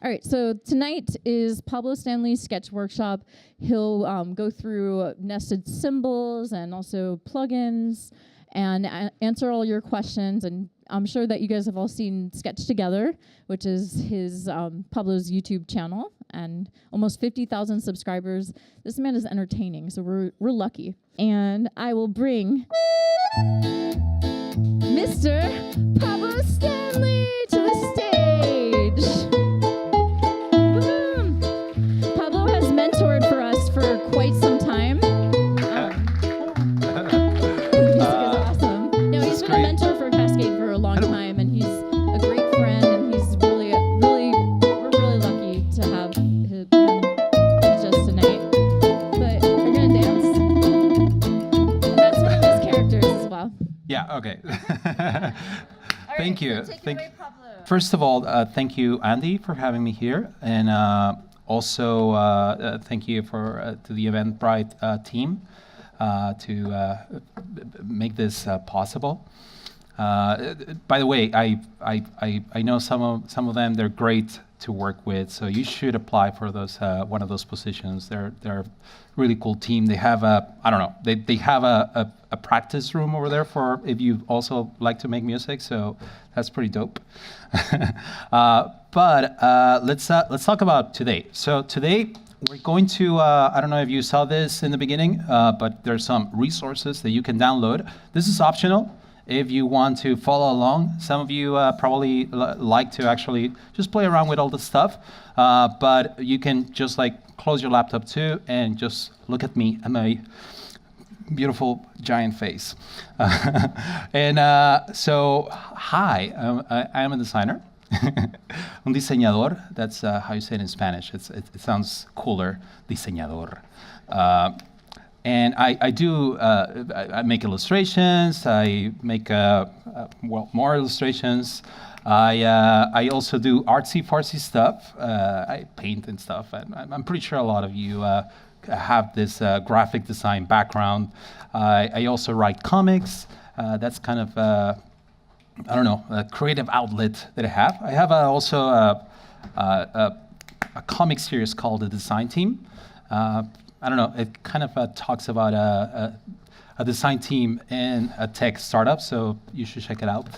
All right, so tonight is Pablo Stanley's sketch workshop. He'll go through nested symbols and also plugins and answer all your questions. And I'm sure that you guys have all seen Sketch Together, which is his Pablo's YouTube channel, and almost 50,000 subscribers. This man is entertaining, so we're lucky. And I will bring Mr. Pablo Stanley to the stage. Pablo has mentored for us for quite some time. He's awesome. No, he's been a mentor for Cascade for a long time, and he's a great friend, and he's we're really lucky to have him teach us tonight. But we're gonna dance, and that's one of his characters as well. Yeah. Okay. Thank you. Pablo. First of all, thank you, Andy, for having me here, and also thank you to the Eventbrite team to make this possible. By the way, I know some of them. They're great to work with, so you should apply for those one of those positions. They're a really cool team. They have they have a practice room over there for if you also like to make music. So that's pretty dope. But let's talk about today. So today we're going to I don't know if you saw this in the beginning, but there's some resources that you can download. This is optional. If you want to follow along, some of you probably like to actually just play around with all this stuff, but you can just like close your laptop too and just look at me and my beautiful giant face. And so, hi, I am a designer, un diseñador. That's how you say it in Spanish. It sounds cooler, diseñador. And I make illustrations. I make more illustrations. I also do artsy-fartsy stuff. I paint and stuff. I'm pretty sure a lot of you have this graphic design background. I also write comics. That's kind of a creative outlet that I have. I have also a comic series called The Design Team. I don't know, it kind of talks about a design team in a tech startup, so you should check it out,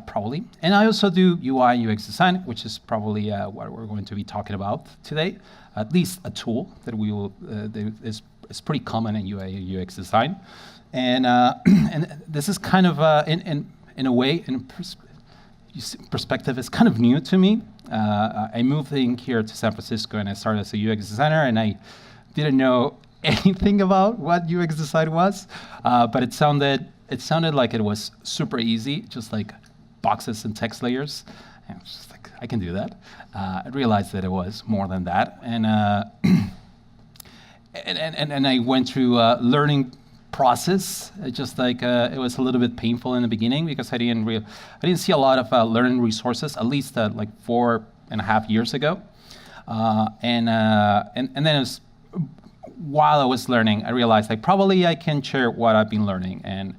probably. And I also do UI and UX design, which is probably what we're going to be talking about today, at least a tool that is pretty common in UI and UX design. And this is kind of, in a way, in perspective, it's kind of new to me. I moved in here to San Francisco and I started as a UX designer, and I didn't know anything about what UX design was, but it sounded like it was super easy, just like boxes and text layers. And I was just like, I can do that. I realized that it was more than that, and I went through a learning process. Just like it was a little bit painful in the beginning because I didn't see a lot of learning resources, at least like 4.5 years ago, and then it was. While I was learning, I realized like probably I can share what I've been learning, and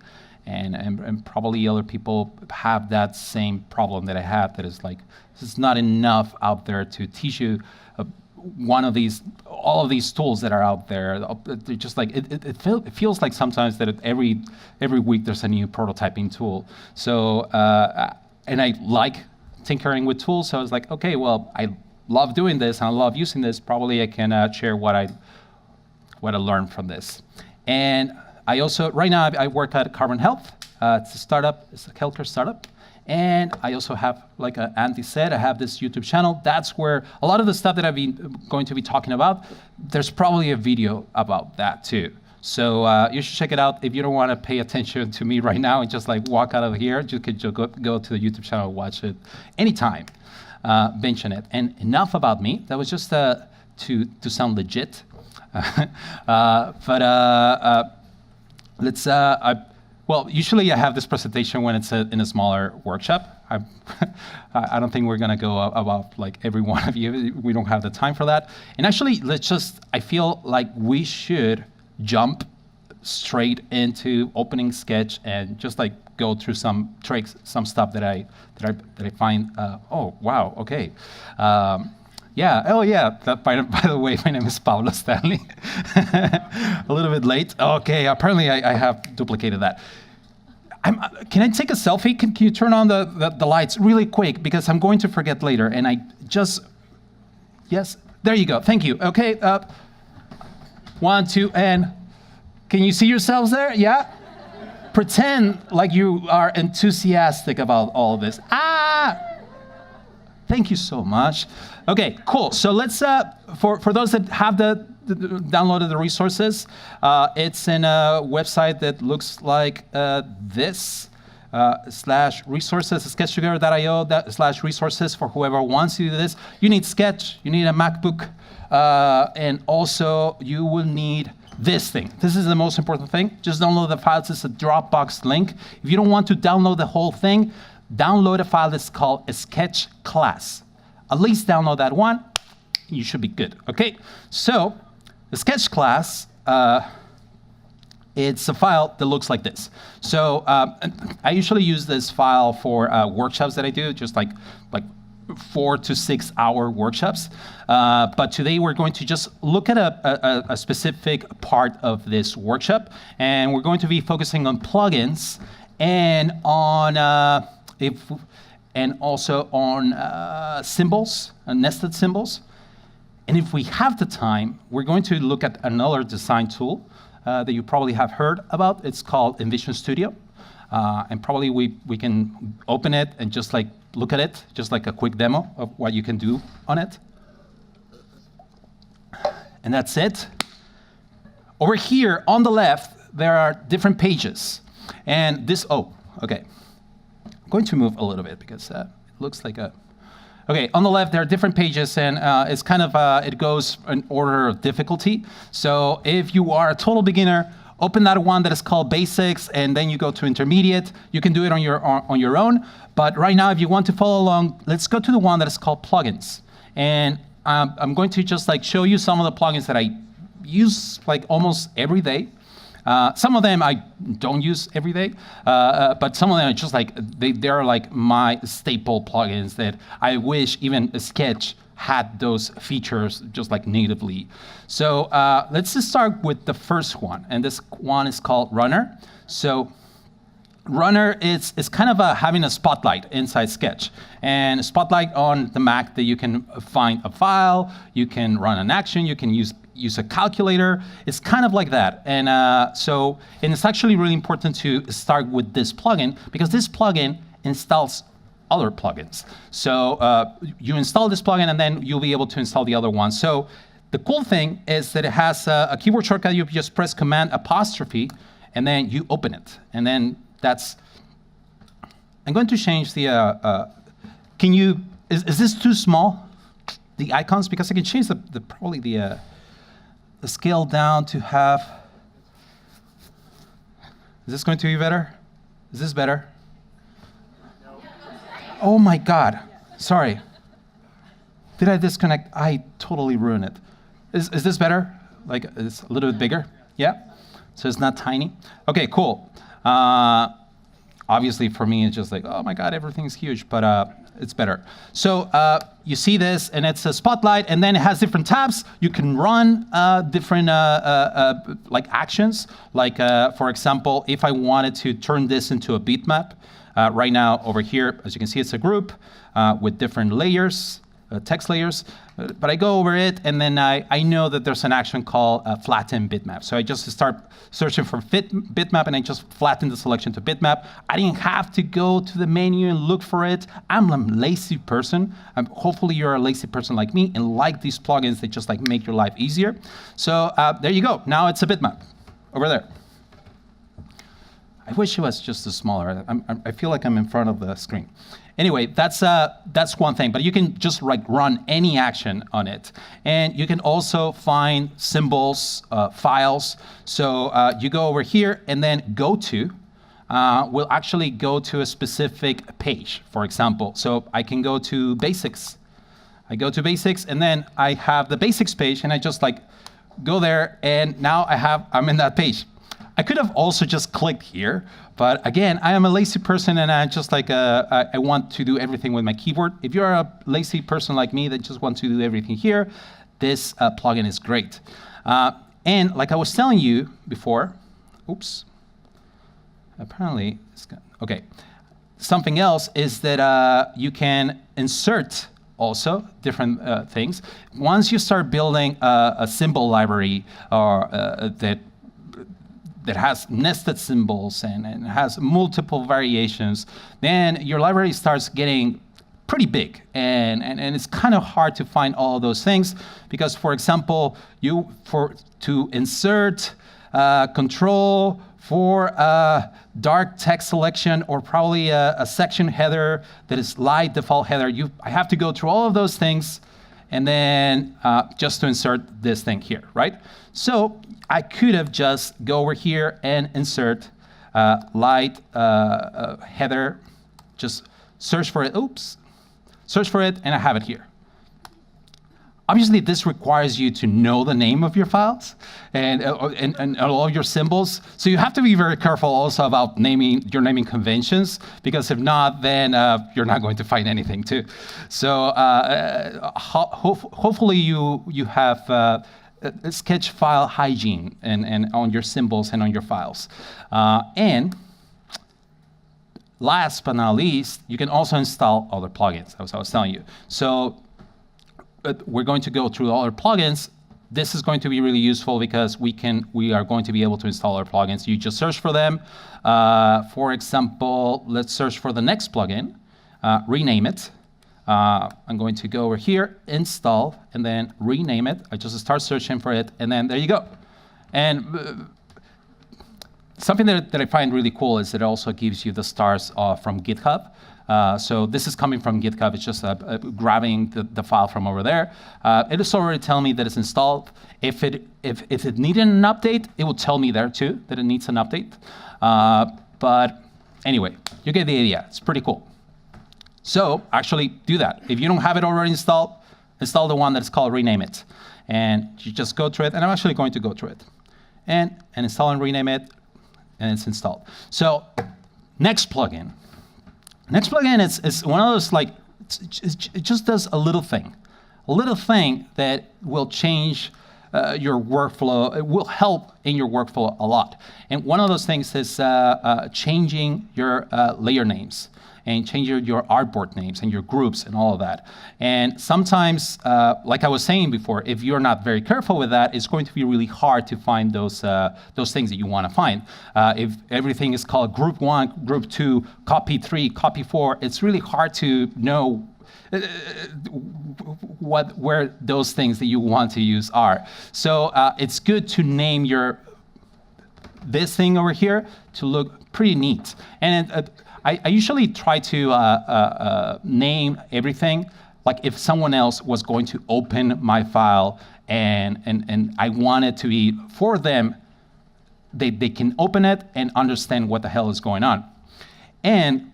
probably other people have that same problem that I have. That is like there's not enough out there to teach you all of these tools that are out there. They're just like it feels like sometimes that every week there's a new prototyping tool. So and I like tinkering with tools. So I was like, okay, well I love doing this and I love using this. Probably I can share what I learned from this. And I also, right now, I work at Carbon Health. It's a startup, it's a healthcare startup. And I also have, like Andy said, I have this YouTube channel. That's where a lot of the stuff that I've been going to be talking about, there's probably a video about that too. So you should check it out. If you don't want to pay attention to me right now and just like walk out of here, you could just go to the YouTube channel and watch it anytime, binge on it. And enough about me. That was just to sound legit. Well, usually I have this presentation when it's in a smaller workshop. I don't think we're going to go about like every one of you. We don't have the time for that. And actually, I feel like we should jump straight into opening Sketch and just like go through some tricks, some stuff that I find. Oh wow, okay. Yeah. Oh, yeah. By the way, my name is Pablo Stanley. A little bit late. Okay. Apparently, I have duplicated that. Can I take a selfie? Can you turn on the lights really quick because I'm going to forget later? And I just yes. There you go. Thank you. Okay. 1, 2, and can you see yourselves there? Yeah. Pretend like you are enthusiastic about all of this. Thank you so much. Okay, cool. So let's, for those that have downloaded the resources, it's in a website that looks like this, /resources, sketchtogether.io/resources for whoever wants to do this. You need Sketch, you need a MacBook, and also you will need this thing. This is the most important thing. Just download the files. It's a Dropbox link. If you don't want to download the whole thing, download a file that's called a sketch class. At least download that one. You should be good, okay? So the sketch class, it's a file that looks like this. So I usually use this file for workshops that I do, just like 4 to 6 hour workshops. But today we're going to just look at a specific part of this workshop, and we're going to be focusing on plugins and on also on symbols, nested symbols. And if we have the time, we're going to look at another design tool that you probably have heard about. It's called InVision Studio. And probably we can open it and just like look at it, just like a quick demo of what you can do on it. And that's it. Over here on the left, there are different pages. And this, okay. I'm going to move a little bit because it looks like a... Okay, on the left, there are different pages, and it's kind of, it goes in order of difficulty. So if you are a total beginner, open that one that is called Basics, and then you go to Intermediate. You can do it on your own. But right now, if you want to follow along, let's go to the one that is called Plugins. And I'm going to just like show you some of the plugins that I use like almost every day. Some of them I don't use every day, but some of them are just like, they're like my staple plugins that I wish even Sketch had those features just like natively. So let's just start with the first one, and this one is called Runner. So Runner is kind of having a spotlight inside Sketch, and a spotlight on the Mac that you can find a file, you can run an action, you can use a calculator. It's kind of like that. And and it's actually really important to start with this plugin because this plugin installs other plugins. So you install this plugin and then you'll be able to install the other one. So the cool thing is that it has a keyboard shortcut. You just press Command apostrophe and then you open it. And then I'm going to change the, is this too small? The icons? Because I can change probably the scale down to half. Is this going to be better? Is this better? No. Oh my God. Sorry. Did I disconnect? I totally ruined it. Is this better? Like it's a little bit bigger? Yeah? So it's not tiny? Okay, cool. Obviously for me, it's just like, oh my God, everything's huge, but it's better. So you see this, and it's a spotlight, and then it has different tabs. You can run different like actions. Like for example, if I wanted to turn this into a bitmap, right now over here, as you can see, it's a group with different layers, text layers. But I go over it, and then I know that there's an action called flatten bitmap. So I just start searching for bitmap, and I just flatten the selection to bitmap. I didn't have to go to the menu and look for it. I'm a lazy person. Hopefully you're a lazy person like me and like these plugins that just like make your life easier. So there you go. Now it's a bitmap over there. I wish it was just smaller. I feel like I'm in front of the screen. Anyway, that's one thing, but you can just like run any action on it. And you can also find symbols, files. So you go over here and then go to, will actually go to a specific page, for example. So I can go to basics. I go to basics and then I have the basics page and I just like go there and now I'm in that page. I could have also just clicked here, but again, I am a lazy person and I just like, I want to do everything with my keyboard. If you're a lazy person like me that just wants to do everything here, this plugin is great. And like I was telling you before, oops, apparently, okay. Something else is that you can insert also different things. Once you start building a symbol library or that has nested symbols and has multiple variations, then your library starts getting pretty big. And it's kind of hard to find all of those things because, for example, to insert control for a dark text selection or probably a section header that is light default header, I have to go through all of those things and then just to insert this thing here, right? So I could have just go over here and insert light header, just search for it, search for it, and I have it here. Obviously, this requires you to know the name of your files and all of your symbols. So you have to be very careful also about your naming conventions, because if not, then you're not going to find anything too. So hopefully you have a sketch file hygiene and on your symbols and on your files. And last but not least, you can also install other plugins, as I was telling you. So we're going to go through all our plugins. This is going to be really useful because we are going to be able to install our plugins. You just search for them. For example, let's search for the next plugin, rename it. I'm going to go over here, install, and then rename it. I just start searching for it, and then there you go. And something that I find really cool is that it also gives you the stars from GitHub. So this is coming from GitHub. It's just grabbing the file from over there. It is already telling me that it's installed. If it needed an update, it will tell me there too that it needs an update. But anyway, you get the idea. It's pretty cool. So actually do that. If you don't have it already installed, install the one that's called rename it. And you just go through it. And I'm actually going to go through it. And install and rename it. And it's installed. So next plugin. Next plugin is one of those, like, it just does a little thing that will change your workflow. It will help in your workflow a lot. And one of those things is changing your layer names and changing your artboard names and your groups and all of that. And sometimes, like I was saying before, if you're not very careful with that, it's going to be really hard to find those things that you want to find. If everything is called group 1, group 2, copy 3, copy 4, it's really hard to know where those things that you want to use are. So it's good to name this thing over here to look pretty neat. And I usually try to name everything like if someone else was going to open my file and I want it to be for them, they can open it and understand what the hell is going on. And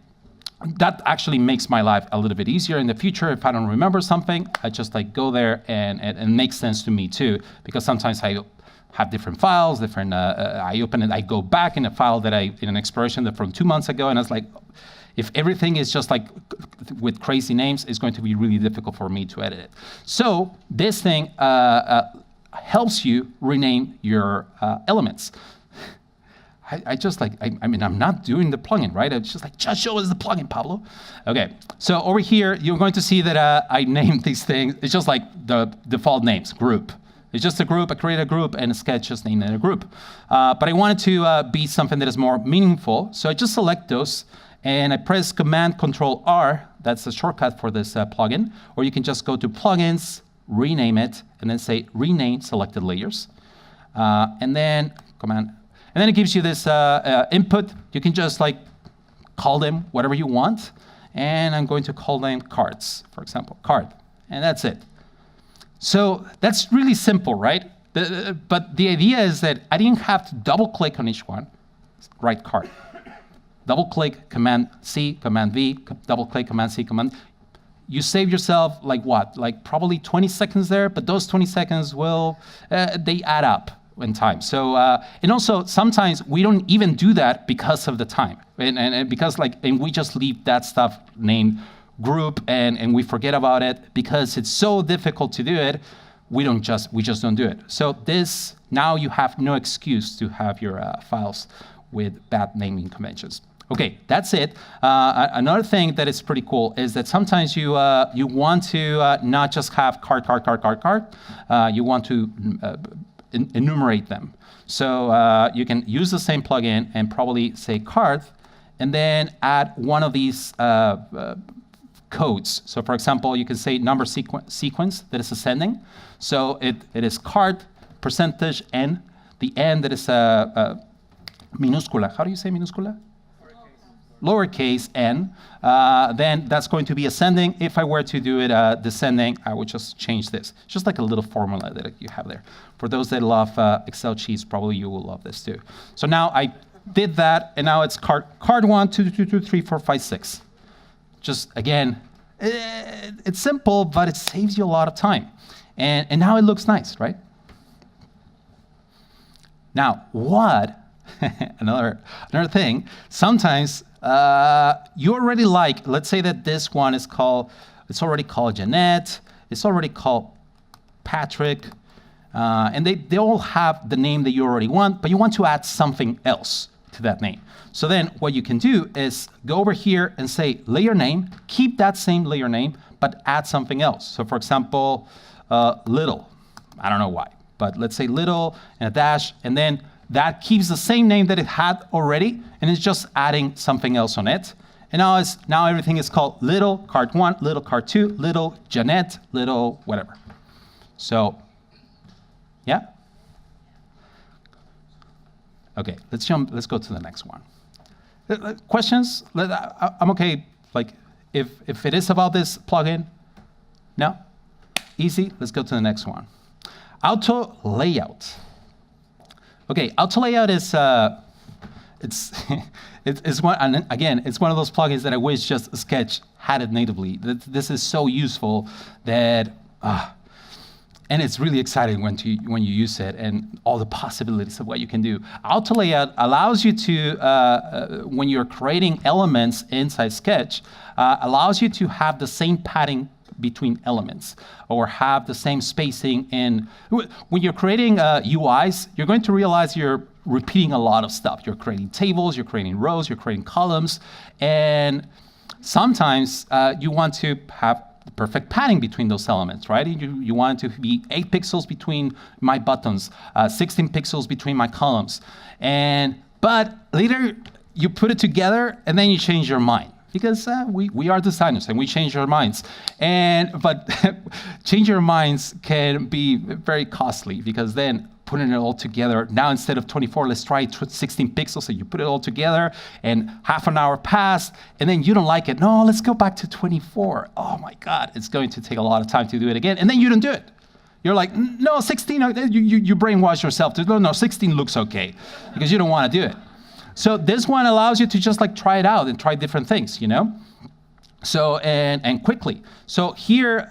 that actually makes my life a little bit easier in the future. If I don't remember something, I just like go there and it makes sense to me too, because sometimes I have different files, I open it, I go back in a file that in an exploration that from 2 months ago, and I was like, if everything is just like with crazy names, it's going to be really difficult for me to edit it. So this thing helps you rename your elements. I mean, I'm not doing the plugin, right? It's just like, just show us the plugin, Pablo. Okay, so over here, you're going to see that I named these things. It's just like the default names, group. It's just a group, I create a group, and a sketch just named in a group. But I wanted to be something that is more meaningful, so I just select those, and I press Command-Control-R, that's the shortcut for this plugin, or you can just go to Plugins, rename it, and then say Rename Selected Layers. And then it gives you this input. You can just like call them whatever you want, and I'm going to call them cards, for example, card, and that's it. So that's really simple, right? But the idea is that I didn't have to double click on each one, write card. Double click, Command C, Command V, double click, Command C, Command. You save yourself like what? Like probably 20 seconds there, but those 20 seconds will, they add up. in time. So, and also sometimes we don't even do that because of the time. And because and we just leave that stuff named group and we forget about it because it's so difficult to do it. We just don't do it. So now you have no excuse to have your files with bad naming conventions. Okay, that's it. Another thing that is pretty cool is that sometimes you want to not just have card. You want to enumerate them. So you can use the same plugin and probably say card, and then add one of these codes. So for example, you can say number sequence that is ascending. So it is card percentage n, the n that is minúscula. How do you say minúscula? Lowercase n, then that's going to be ascending. If I were to do it descending, I would just change this. Just like a little formula that you have there. For those that love Excel sheets, probably you will love this too. So now I did that, and now it's card 1, 2, 2, 2, 3, 4, 5, 6. Just again, it's simple, but it saves you a lot of time. And now it looks nice, right? Now, another thing, sometimes you already let's say that this one it's already called Jeanette, it's already called Patrick, and they all have the name that you already want, but you want to add something else to that name. So then what you can do is go over here and say layer name, keep that same layer name, but add something else. So for example, little, I don't know why, but let's say little and a dash, and then that keeps the same name that it had already, and it's just adding something else on it. And now everything is called little card 1, little card 2, little Jeanette, little whatever. So, yeah? Okay, let's go to the next one. Questions? I'm okay, if it is about this plugin, no? Easy, let's go to the next one. Auto layout. Okay, auto layout is it's one, and again, it's one of those plugins that I wish just Sketch had it natively. This is so useful that, and it's really exciting when you use it and all the possibilities of what you can do. Auto layout allows you to, when you're creating elements inside Sketch, allows you to have the same padding between elements or have the same spacing in. When you're creating UIs, you're going to realize you're repeating a lot of stuff. You're creating tables, you're creating rows, you're creating columns, and sometimes you want to have the perfect padding between those elements, right? You want it to be 8 pixels between my buttons, 16 pixels between my columns, but later you put it together and then you change your mind. Because we are designers and we change our minds. But change your minds can be very costly because then putting it all together, now instead of 24, let's try 16 pixels. So you put it all together and half an hour passed and then you don't like it. No, let's go back to 24. Oh my God, it's going to take a lot of time to do it again. And then you don't do it. You're like, no, 16, you brainwash yourself. No, 16 looks okay because you don't want to do it. So this one allows you to just try it out and try different things, So, and quickly. So here,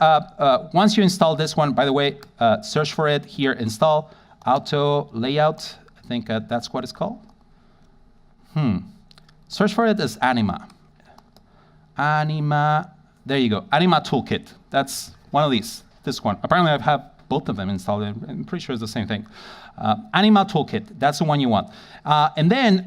once you install this one, by the way, search for it here, install auto layout. I think that's what it's called. Search for it as Anima. Anima, there you go. Anima Toolkit. That's one of these, this one. Apparently I have both of them installed. I'm pretty sure it's the same thing. Anima Toolkit, that's the one you want. And then,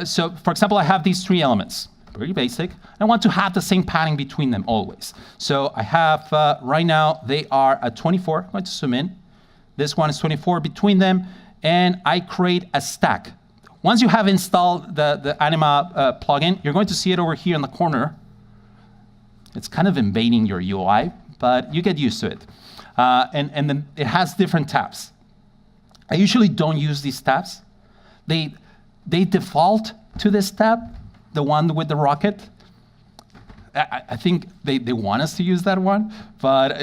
so for example, I have these 3 elements, very basic. I want to have the same padding between them always. So I have, right now, they are at 24. I'm going to zoom in. This one is 24 between them, and I create a stack. Once you have installed the Anima plugin, you're going to see it over here in the corner. It's kind of invading your UI, but you get used to it. And then it has different tabs. I usually don't use these tabs. They default to this tab, the one with the rocket. I think they want us to use that one, but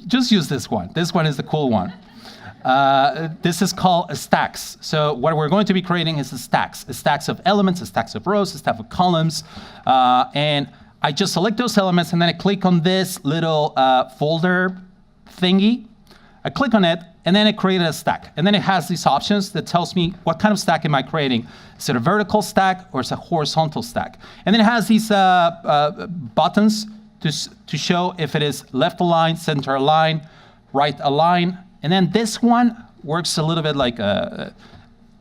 just use this one. This one is the cool one. This is called stacks. So what we're going to be creating is the stacks of elements, the stacks of rows, the stack of columns, and I just select those elements and then I click on this little folder thingy. I click on it, and then it created a stack. And then it has these options that tells me what kind of stack am I creating. Is it a vertical stack or is it a horizontal stack? And then it has these buttons to show if it is left align, center align, right align. And then this one works a little bit like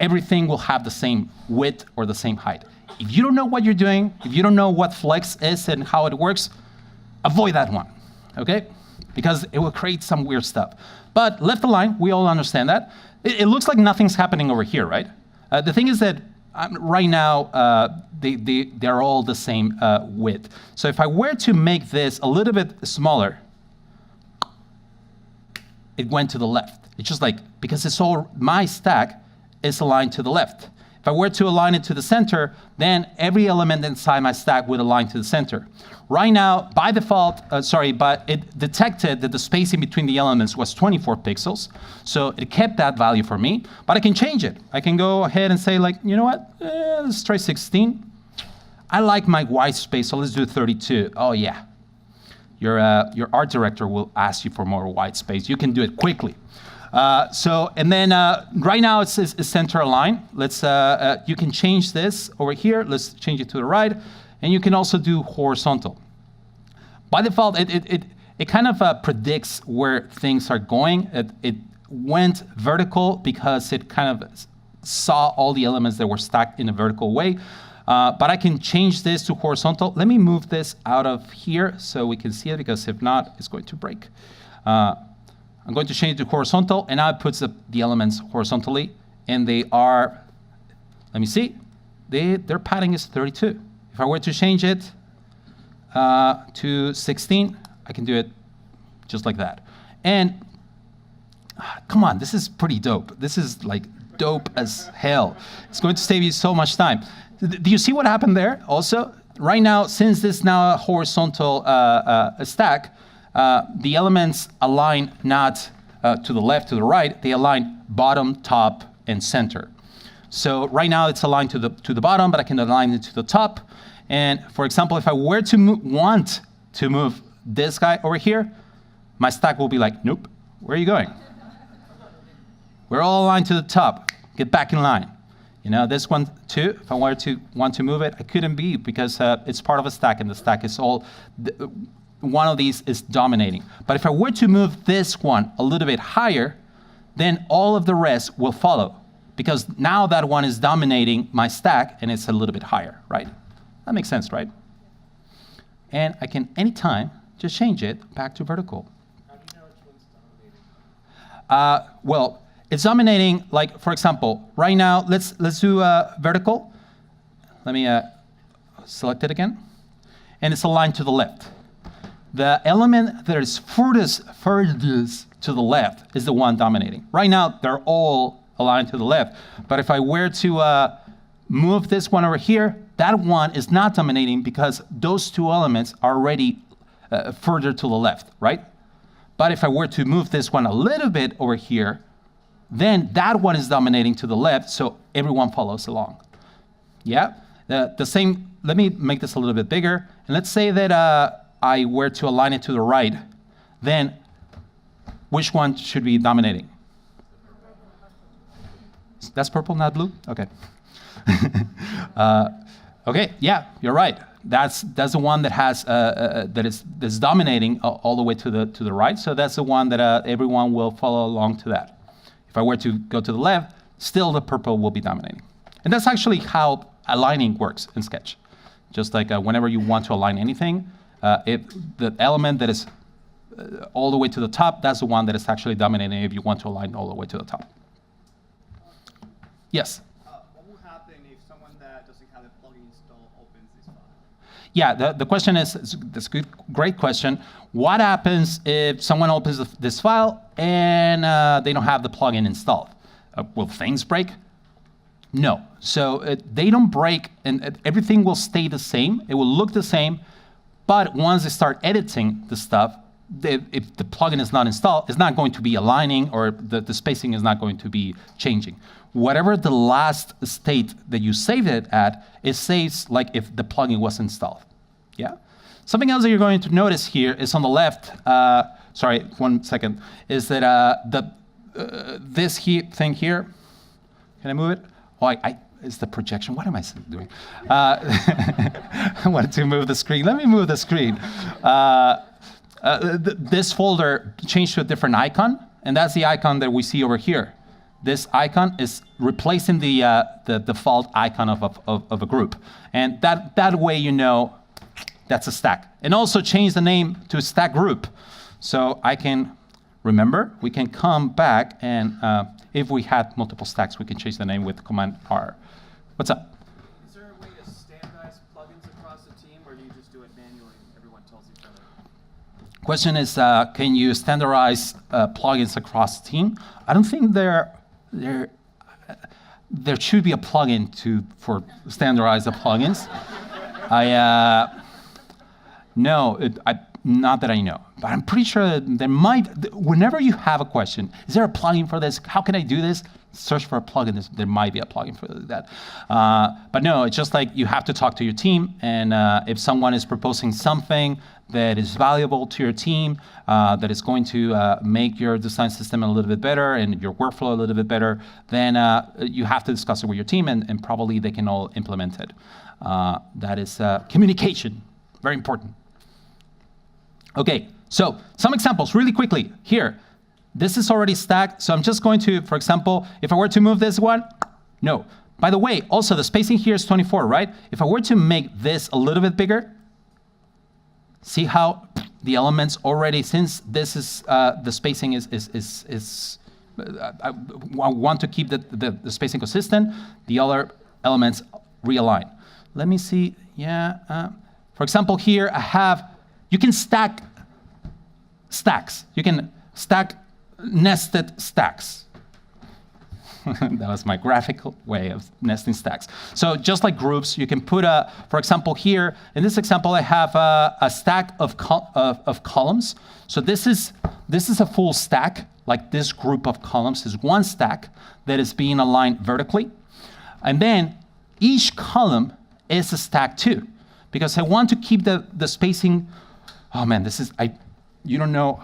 everything will have the same width or the same height. If you don't know what you're doing, if you don't know what flex is and how it works, avoid that one, okay? Because it will create some weird stuff. But left align, we all understand that. It looks like nothing's happening over here, right? The thing is that right now, they're all the same width. So if I were to make this a little bit smaller, it went to the left. It's just like, because it's all, my stack is aligned to the left. If I were to align it to the center, then every element inside my stack would align to the center. Right now, by default, but it detected that the spacing between the elements was 24 pixels. So it kept that value for me, but I can change it. I can go ahead and say like, you know what, let's try 16. I like my white space, so let's do 32. Oh yeah, your art director will ask you for more white space. You can do it quickly. And then right now it's center align. Let's you can change this over here. Let's change it to the right, and you can also do horizontal. By default, it kind of predicts where things are going. It went vertical because it kind of saw all the elements that were stacked in a vertical way. But I can change this to horizontal. Let me move this out of here so we can see it, because if not, it's going to break. I'm going to change it to horizontal, and now it puts the elements horizontally, and they are, let me see, their padding is 32. If I were to change it to 16, I can do it just like that. And come on, this is pretty dope. This is like dope as hell. It's going to save you so much time. Do you see what happened there also? Right now, since this is now a horizontal stack, the elements align not to the left, to the right. They align bottom, top, and center. So right now it's aligned to the bottom, but I can align it to the top. And for example, if I were to want to move this guy over here, my stack will be like, nope, where are you going? We're all aligned to the top. Get back in line. You know, this one too, if I wanted to want to move it, I couldn't be, because it's part of a stack, and the stack is all, one of these is dominating. But if I were to move this one a little bit higher, then all of the rest will follow, because now that one is dominating my stack and it's a little bit higher, right? That makes sense, right? And I can, anytime, just change it back to vertical. How do you know which one's dominating? Well, it's dominating, like, for example, right now, let's do vertical. Let me select it again. And it's aligned to the left. The element that is furthest to the left is the one dominating. Right now, they're all aligned to the left. But if I were to move this one over here, that one is not dominating, because those two elements are already further to the left, right? But if I were to move this one a little bit over here, then that one is dominating to the left, so everyone follows along. Yeah? The same, let me make this a little bit bigger. And let's say that I were to align it to the right, then which one should be dominating? That's purple, not blue? Okay. Okay, yeah, you're right. That's the one that has that's dominating all the way to the right. So that's the one that everyone will follow along to that. If I were to go to the left, still the purple will be dominating. And that's actually how aligning works in Sketch. Just like whenever you want to align anything, if the element that is all the way to the top, that's the one that is actually dominating if you want to align all the way to the top. Yes? What will happen if someone that doesn't have a plugin installed opens this file? Yeah, the question is, that's a great question. What happens if someone opens this file and they don't have the plugin installed? Will things break? No. So they don't break, and everything will stay the same. It will look the same, but once they start editing the stuff, if the plugin is not installed, it's not going to be aligning, or the spacing is not going to be changing. Whatever the last state that you saved it at, it saves like if the plugin was installed. Yeah. Something else that you're going to notice here is on the left, sorry, 1 second, is that this thing here, can I move it? Oh, it's the projection. What am I doing? I wanted to move the screen. Let me move the screen. This folder changed to a different icon, and that's the icon that we see over here. This icon is replacing the default icon of a group. And that way you know that's a stack. And also change the name to stack group. So I can, remember, we can come back and if we had multiple stacks, we can change the name with Command R. What's up? Is there a way to standardize plugins across the team, or do you just do it manually and everyone tells each other? Question is, can you standardize plugins across the team? I don't think there should be a plugin for standardize the plugins. Not that I know, but I'm pretty sure that there might. Whenever you have a question, is there a plugin for this? How can I do this? Search for a plugin. There might be a plugin for that. But no, it's just like you have to talk to your team, and if someone is proposing something that is valuable to your team, that is going to make your design system a little bit better and your workflow a little bit better, then you have to discuss it with your team, and probably they can all implement it. That is communication, very important. Okay, so some examples really quickly. Here, this is already stacked, so I'm just going to, for example, if I were to move this one, no. By the way, also the spacing here is 24, right? If I were to make this a little bit bigger, see how the elements already, since this is, the spacing is I want to keep the spacing consistent, the other elements realign. Let me see, for example, here I have, you can stack stacks. You can stack nested stacks. That was my graphical way of nesting stacks. So just like groups, you can put for example, here, in this example, I have a stack of columns. So this is a full stack, like this group of columns is one stack that is being aligned vertically. And then each column is a stack too, because I want to keep the spacing. Oh man, you don't know.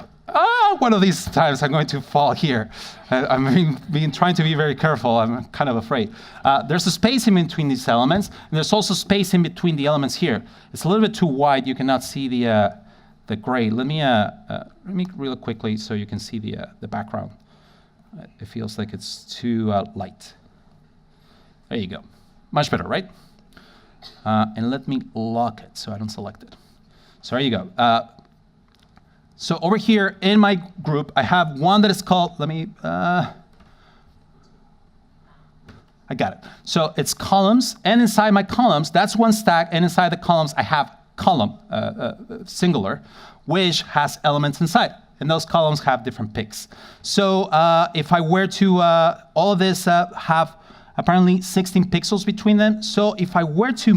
One of these times I'm going to fall here. I'm trying to be very careful. I'm kind of afraid. There's a space in between these elements, and there's also space in between the elements here. It's a little bit too wide. You cannot see the gray. Let me real quickly so you can see the background. It feels like it's too light. There you go. Much better, right? And let me lock it so I don't select it. So there you go. So over here in my group, I have one that is called, I got it. So it's columns, and inside my columns, that's one stack, and inside the columns, I have column, singular, which has elements inside. And those columns have different picks. So if I were to, all of this have apparently 16 pixels between them. So if I were to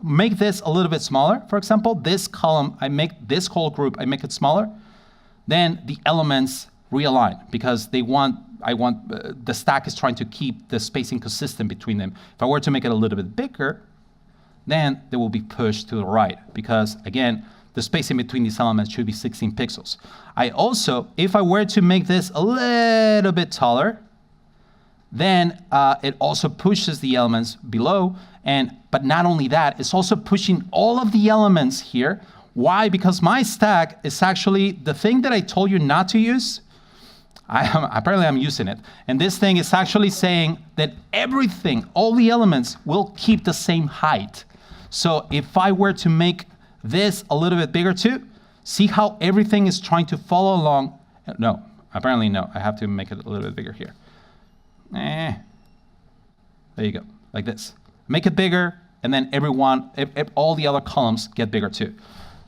make this a little bit smaller, for example, this column, I make this whole group, I make it smaller, then the elements realign because the stack is trying to keep the spacing consistent between them. If I were to make it a little bit bigger, then they will be pushed to the right because, again, the spacing between these elements should be 16 pixels. If I were to make this a little bit taller, then it also pushes the elements below, but not only that, it's also pushing all of the elements here. Why? Because my stack is actually the thing that I told you not to use. Apparently I'm using it. And this thing is actually saying that everything, all the elements will keep the same height. So if I were to make this a little bit bigger too, see how everything is trying to follow along. No, apparently no, I have to make it a little bit bigger here. There you go, like this. Make it bigger, and then all the other columns get bigger too.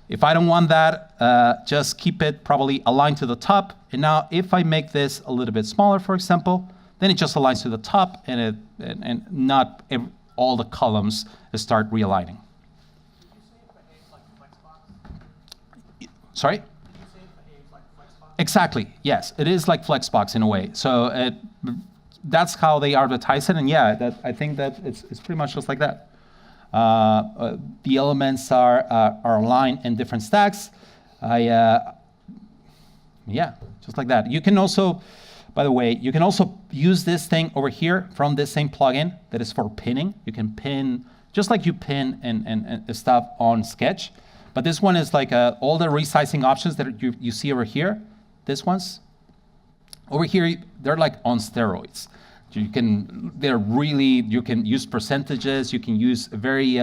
If I don't want that, just keep it probably aligned to the top. And now if I make this a little bit smaller, for example, then it just aligns to the top, and not all the columns start realigning. Did you say it behaves like Flexbox? Sorry? Did you say it behaves like Flexbox? Exactly, yes. It is like Flexbox in a way. So that's how they advertise it, and yeah, I think that it's pretty much just like that. The elements are aligned in different stacks. Yeah, just like that. You can also, by the way, you can also use this thing over here from this same plugin that is for pinning. You can pin, just like you pin and stuff on Sketch. But this one is like all the resizing options that you see over here. This one's over here, they're like on steroids. You can use percentages, you can use very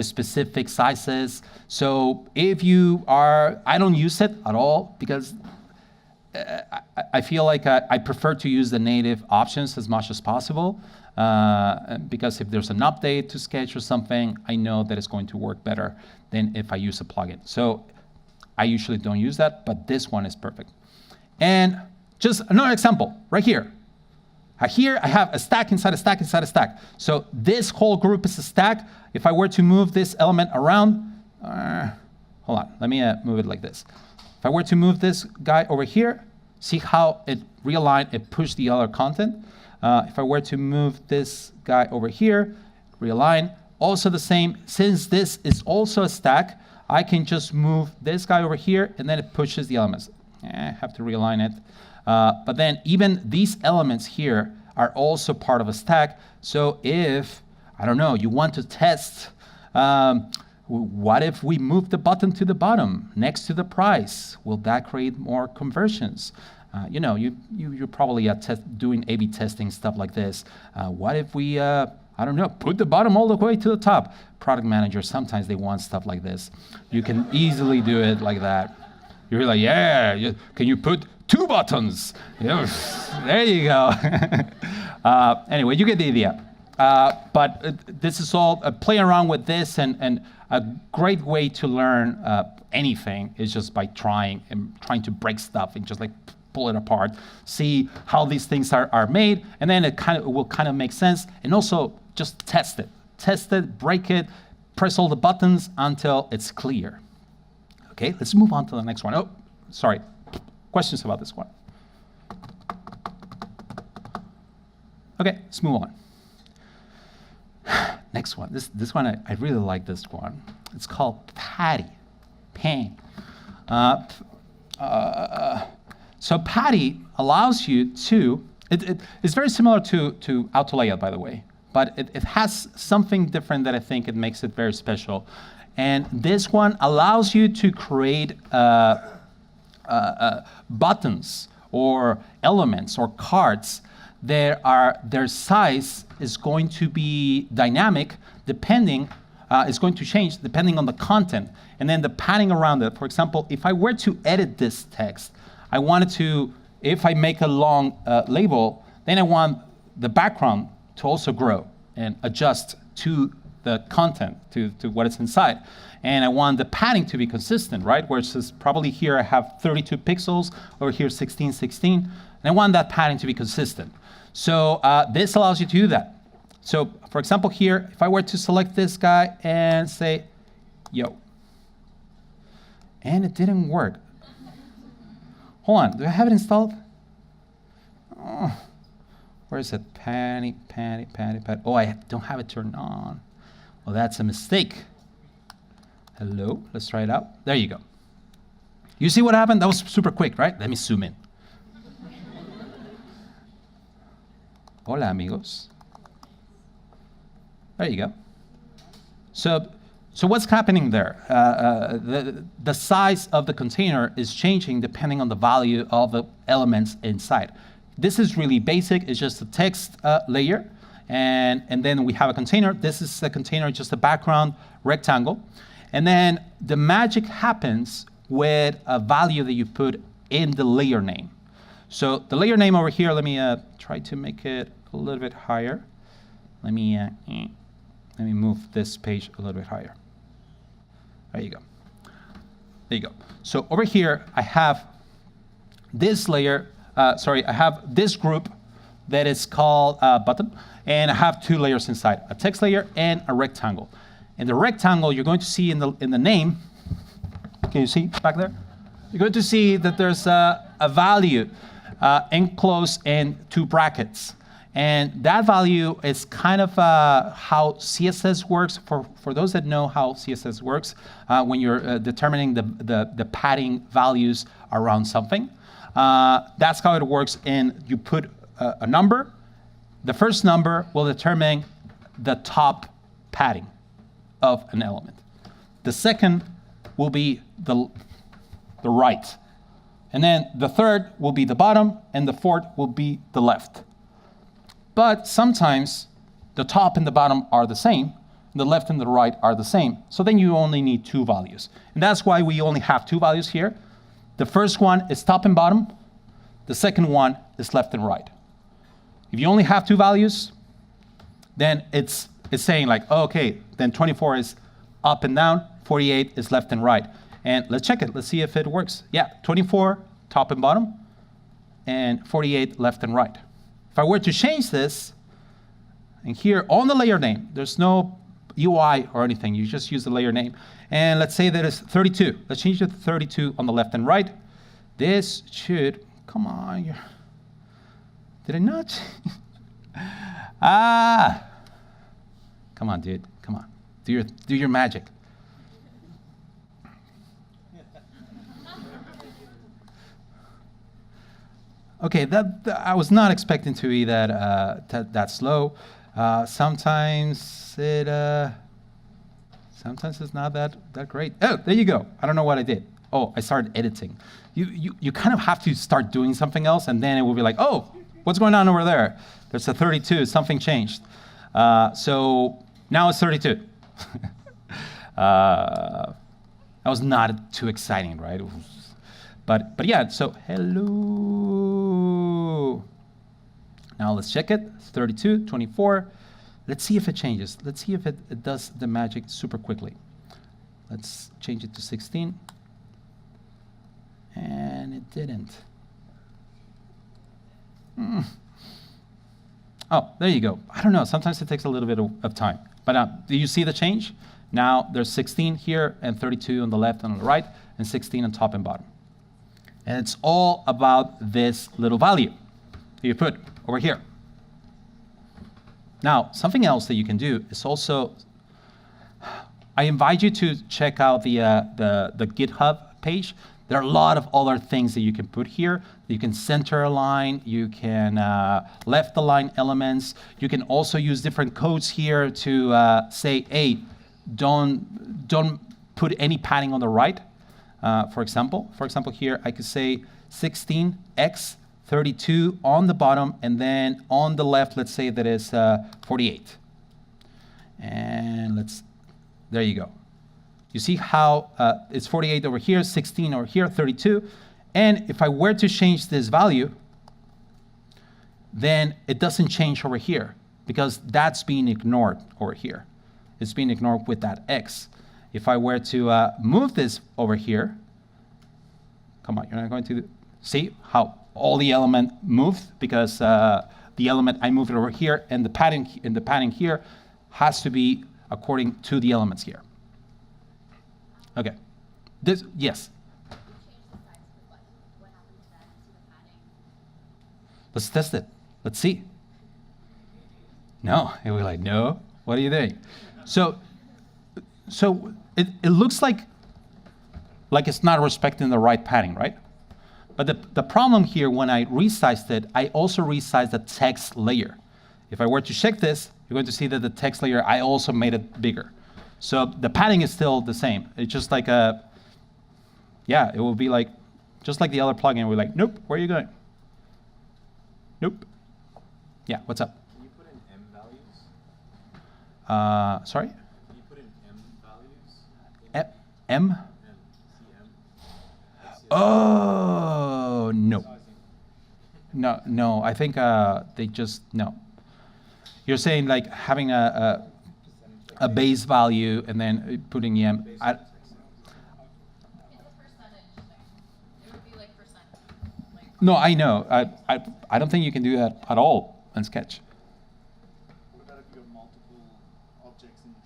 specific sizes. So if you are, I don't use it at all because I feel like I prefer to use the native options as much as possible because if there's an update to Sketch or something, I know that it's going to work better than if I use a plugin. So I usually don't use that, but this one is perfect. And just another example right here. Here I have a stack inside a stack inside a stack. So this whole group is a stack. If I were to move this element around, hold on, let me move it like this. If I were to move this guy over here, see how it realigned, it pushed the other content. If I were to move this guy over here, realign, also the same. Since this is also a stack, I can just move this guy over here and then it pushes the elements. I have to realign it. But then even these elements here are also part of a stack. So if, I don't know, you want to test, what if we move the button to the bottom next to the price? Will that create more conversions? You're probably doing A/B testing, stuff like this. What if we, I don't know, put the bottom all the way to the top? Product managers, sometimes they want stuff like this. You can easily do it like that. You're like, yeah, can you put 2 buttons? There you go. Anyway, you get the idea. But this is all playing around with this, and a great way to learn anything is just by trying to break stuff and just like pull it apart, see how these things are made, and then it will kind of make sense. And also just test it, break it, press all the buttons until it's clear. Okay, let's move on to the next one. Oh, sorry. Questions about this one? Okay, let's move on. Next one. This one, I really like this one. It's called Patty. So Patty allows you to, it's very similar to auto layout, by the way, but it has something different that I think it makes it very special. And this one allows you to create buttons or elements or cards. Their size is going to be dynamic depending, it's going to change depending on the content. And then the padding around it. For example, if I were to edit this text, I wanted to, if I make a long label, then I want the background to also grow and adjust to the content, to what is inside. And I want the padding to be consistent, right? Where it says probably here I have 32 pixels, over here 16, 16. And I want that padding to be consistent. So this allows you to do that. So for example here, if I were to select this guy and say, yo, and it didn't work. Hold on, do I have it installed? Oh, where is it? Patty. Oh, I don't have it turned on. Well, that's a mistake. Hello, let's try it out. There you go. You see what happened? That was super quick, right? Let me zoom in. Hola, amigos. There you go. So what's happening there? The size of the container is changing depending on the value of the elements inside. This is really basic. It's just a text layer. And then we have a container. This is a container, just a background rectangle. And then the magic happens with a value that you put in the layer name. So the layer name over here, let me try to make it a little bit higher. Let me move this page a little bit higher. There you go. There you go. So over here, I have this layer, I have this group that is called button, and I have 2 layers inside, a text layer and a rectangle. And the rectangle you're going to see in the name, can you see back there? You're going to see that there's a value enclosed in 2 brackets. And that value is kind of how CSS works. For those that know how CSS works, when you're determining the padding values around something, that's how it works. And you put a number. The first number will determine the top padding of an element. The second will be the right. And then the third will be the bottom, and the fourth will be the left. But sometimes the top and the bottom are the same, the left and the right are the same. So then you only need two values. And that's why we only have two values here. The first one is top and bottom. The second one is left and right. If you only have two values, then it's saying like, oh, okay, then 24 is up and down, 48 is left and right. And let's check it. Let's see if it works. Yeah, 24 top and bottom, and 48 left and right. If I were to change this, and here on the layer name, there's no UI or anything. You just use the layer name. And let's say that it's 32. Let's change it to 32 on the left and right. This should, come on. Did it not? Come on, dude. Come on. Do your magic. Okay, I was not expecting to be that slow. Sometimes it's not that great. Oh, there you go. I don't know what I did. Oh, I started editing. You kind of have to start doing something else, and then it will be like, oh, what's going on over there? There's a 32. Something changed. So now it's 32. That was not too exciting, right? But yeah, so hello. Now let's check it. It's 32, 24. Let's see if it changes. Let's see if it does the magic super quickly. Let's change it to 16. And it didn't. Oh, there you go. I don't know. Sometimes it takes a little bit of time. But do you see the change? Now there's 16 here and 32 on the left and on the right, and 16 on top and bottom. And it's all about this little value that you put over here. Now, something else that you can do is also, I invite you to check out the GitHub page. There are a lot of other things that you can put here. You can center align, you can left align elements. You can also use different codes here to say, hey, don't put any padding on the right. For example, here I could say 16x 32 on the bottom, and then on the left, let's say that is 48. And there you go. You see how it's 48 over here, 16 over here, 32. And if I were to change this value, then it doesn't change over here because that's being ignored over here. It's being ignored with that x. If I were to move this over here, come on, you're not going to see how all the element moved because the element I moved it over here, and the padding here has to be according to the elements here. Okay. This, yes. Let's test it. Let's see. No, and we're like, no. What are you doing? So it looks like it's not respecting the right padding, right? But the problem here, when I resized it, I also resized the text layer. If I were to check this, you're going to see that the text layer, I also made it bigger. So the padding is still the same. It's just like it will be like, just like the other plugin, we're like, nope, where are you going? Nope. Yeah, what's up? Can you put in M values? Sorry? Can you put in M values? M? Oh, no. No, I think they just, no. You're saying like having a base value and then putting M. It's a percentage thing. It would be like percent. No, I know. I don't think you can do that at all in Sketch. What about if you have multiple objects in the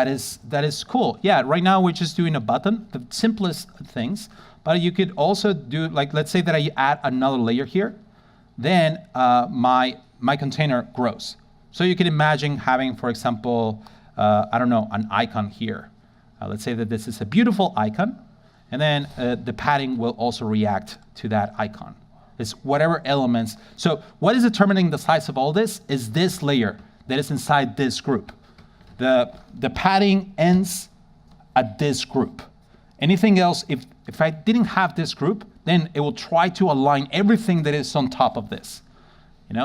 group? That is cool. Yeah, right now we're just doing a button, the simplest things. But you could also do, like, let's say that I add another layer here. then my container grows. So you can imagine having, for example, I don't know, an icon here. Let's say that this is a beautiful icon, and then the padding will also react to that icon. It's whatever elements. So what is determining the size of all this is this layer that is inside this group. The padding ends at this group. Anything else, if I didn't have this group, then it will try to align everything that is on top of this.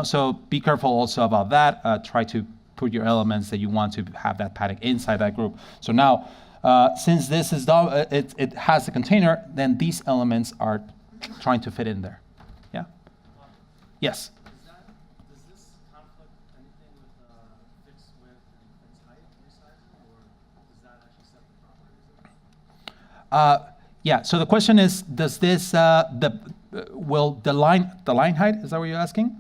So be careful also about that. Try to put your elements that you want to have that padding inside that group. So now, since this is it has the container, then these elements are trying to fit in there. Yeah. Yes. Does this conflict anything with fixed width and fixed height resizing, or does that actually set the properties? Yeah. So the question is, does this will the line height? Is that what you're asking?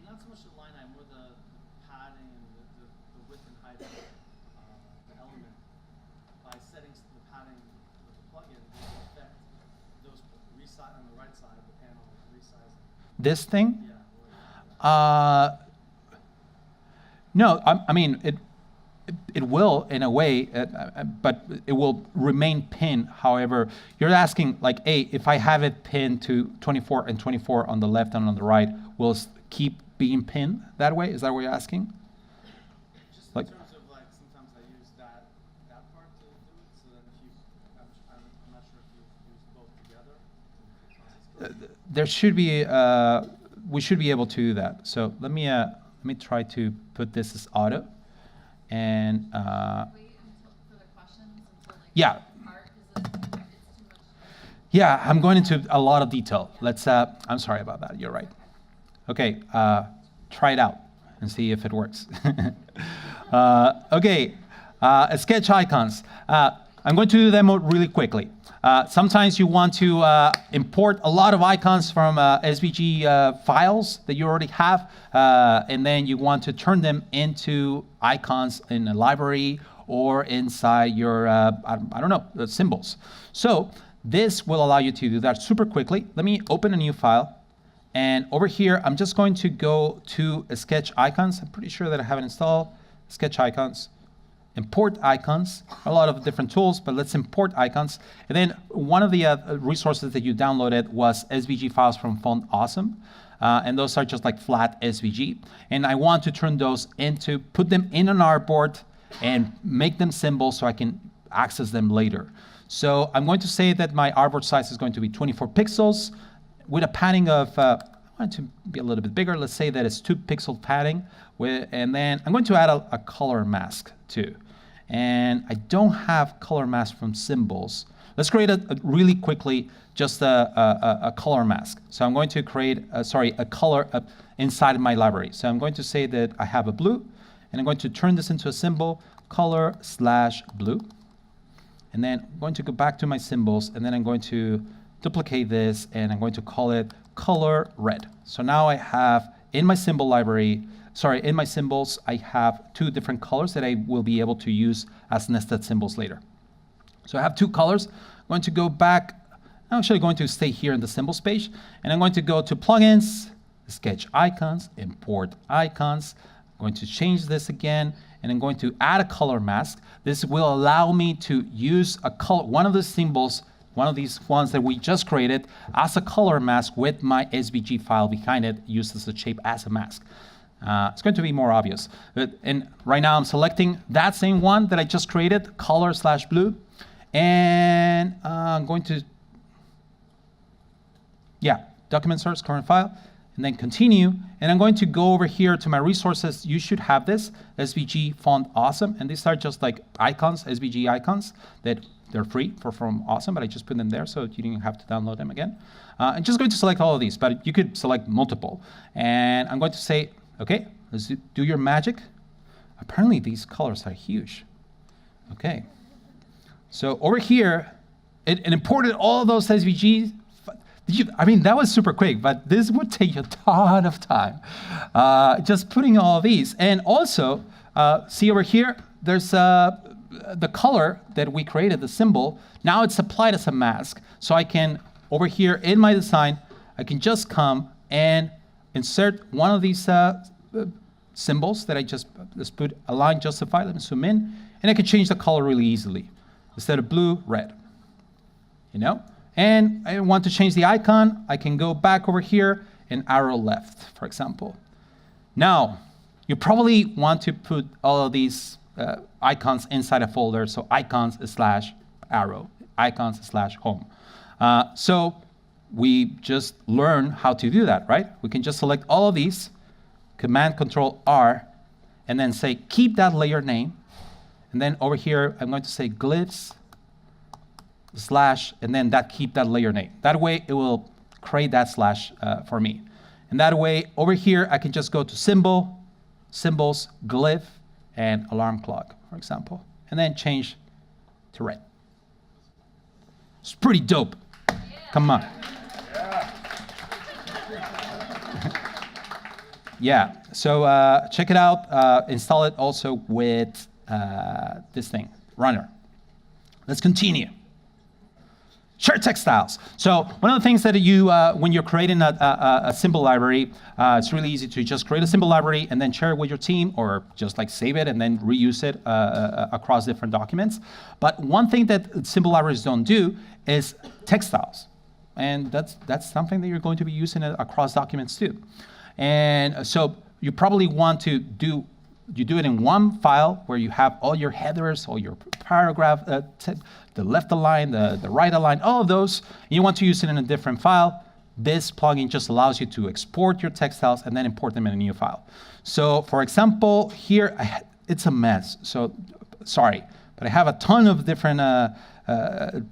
Not so much the line height, more the padding and the width and height of the element. By setting the padding with the plugin, does it affect those on the right side of the panel resizing? This thing? Yeah. No, I mean it will in a way, but it will remain pinned. However, you're asking like, hey, if I have it pinned to 24 and 24 on the left and on the right, will it keep being pinned that way? Is that what you're asking? Just Like- in terms of like, sometimes I use that part to do it, so that if you, I'm not sure if you use both together. There should be, we should be able to do that. So let me try to put this as auto. And Wait until for the questions until like yeah. part because it's too much. Yeah, I'm going into a lot of detail. I'm sorry about that. You're right. Okay, try it out and see if it works. Okay, sketch icons. I'm going to do them really quickly. Sometimes you want to import a lot of icons from SVG files that you already have, and then you want to turn them into icons in a library or inside your, I don't know, symbols. So this will allow you to do that super quickly. Let me open a new file. And over here, I'm just going to go to sketch icons. I'm pretty sure that I have it installed. Sketch icons. Import icons, a lot of different tools, but let's import icons. And then one of the resources that you downloaded was SVG files from Font Awesome. And those are just like flat SVG. And I want to turn those into, put them in an artboard and make them symbols so I can access them later. So I'm going to say that my artboard size is going to be 24 pixels with a padding of, I want it to be a little bit bigger. Let's say that it's 2 pixel padding. And then I'm going to add a color mask too. And I don't have color mask from symbols. Let's create really quickly just a color mask. So I'm going to create, a color inside of my library. So I'm going to say that I have a blue, and I'm going to turn this into a symbol, color/blue. And then I'm going to go back to my symbols, and then I'm going to duplicate this, and I'm going to call it color red. So now I have in my symbol library, in my symbols, I have 2 different colors that I will be able to use as nested symbols later. So I have 2 colors. I'm going to go back. I'm actually going to stay here in the symbols page, and I'm going to go to plugins, sketch icons, import icons. I'm going to change this again, and I'm going to add a color mask. This will allow me to use a color, one of the symbols, one of these ones that we just created, as a color mask with my SVG file behind it, used as a shape as a mask. It's going to be more obvious. And right now I'm selecting that same one that I just created, color/blue. And I'm going to, document source, current file, and then continue. And I'm going to go over here to my resources. You should have this, SVG Font Awesome. And these are just like icons, SVG icons, that they're free from Awesome, but I just put them there so you didn't have to download them again. I'm just going to select all of these, but you could select multiple. And I'm going to say, okay, let's do your magic. Apparently these colors are huge. Okay. So over here, it imported all of those SVGs. I mean, that was super quick, but this would take a ton of time. Just putting all of these. And also, see over here, there's the color that we created, the symbol. Now it's applied as a mask. So I can, over here in my design, I can just come and insert one of these symbols that I just, let's put align justify, let me zoom in, and I can change the color really easily. Instead of blue, red, you know? And I want to change the icon, I can go back over here and arrow left, for example. Now, you probably want to put all of these icons inside a folder, so icons/arrow, icons/home. So we just learn how to do that, right? We can just select all of these, Command-Control-R, and then say, keep that layer name. And then over here, I'm going to say glyphs, / and then keep that layer name. That way, it will create that slash for me. And that way, over here, I can just go to symbol, symbols, glyph, and alarm clock, for example. And then change to red. It's pretty dope. Yeah. Come on. Yeah, so check it out. Install it also with this thing, Runner. Let's continue. Share text styles. So one of the things that you, when you're creating a symbol library, it's really easy to just create a symbol library and then share it with your team, or just like save it and then reuse it across different documents. But one thing that symbol libraries don't do is text styles. And that's something that you're going to be using across documents too. And so you probably want to do it in one file where you have all your headers, all your paragraph, the left align, the right align, all of those. And you want to use it in a different file. This plugin just allows you to export your text styles and then import them in a new file. So for example, here, it's a mess. So sorry, but I have a ton of different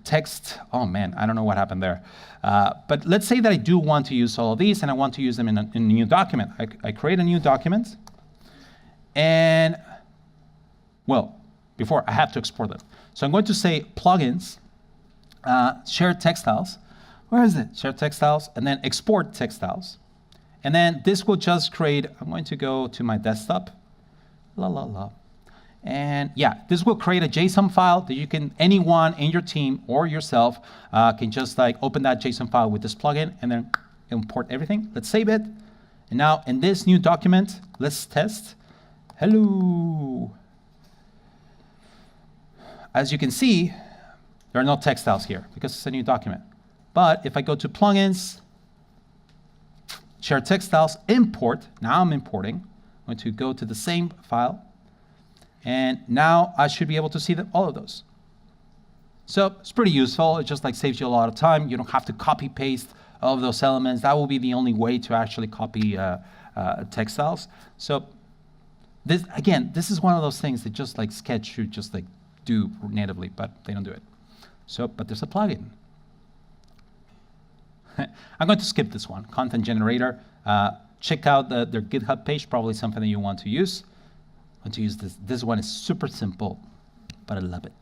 text. Oh man, I don't know what happened there. But let's say that I do want to use all of these and I want to use them in a new document. I create a new document. And, well, before I have to export them. So I'm going to say plugins, share text styles. Where is it? Share text styles, and then export text styles. And then this will just create, I'm going to go to my desktop. And yeah, this will create a JSON file that you can, anyone in your team or yourself can just like open that JSON file with this plugin and then import everything. Let's save it. And now in this new document, let's test. Hello. As you can see, there are no text styles here because it's a new document. But if I go to plugins, share text styles, import, now I'm importing. I'm going to go to the same file. And now I should be able to see all of those. So it's pretty useful. It just like saves you a lot of time. You don't have to copy paste all of those elements. That will be the only way to actually copy text styles. So this, again, this is one of those things that just like Sketch should just like do natively, but they don't do it. So, but there's a plugin. I'm going to skip this one, content generator. Check out their GitHub page, probably something that you want to use. I want to use this. This one is super simple, but I love it.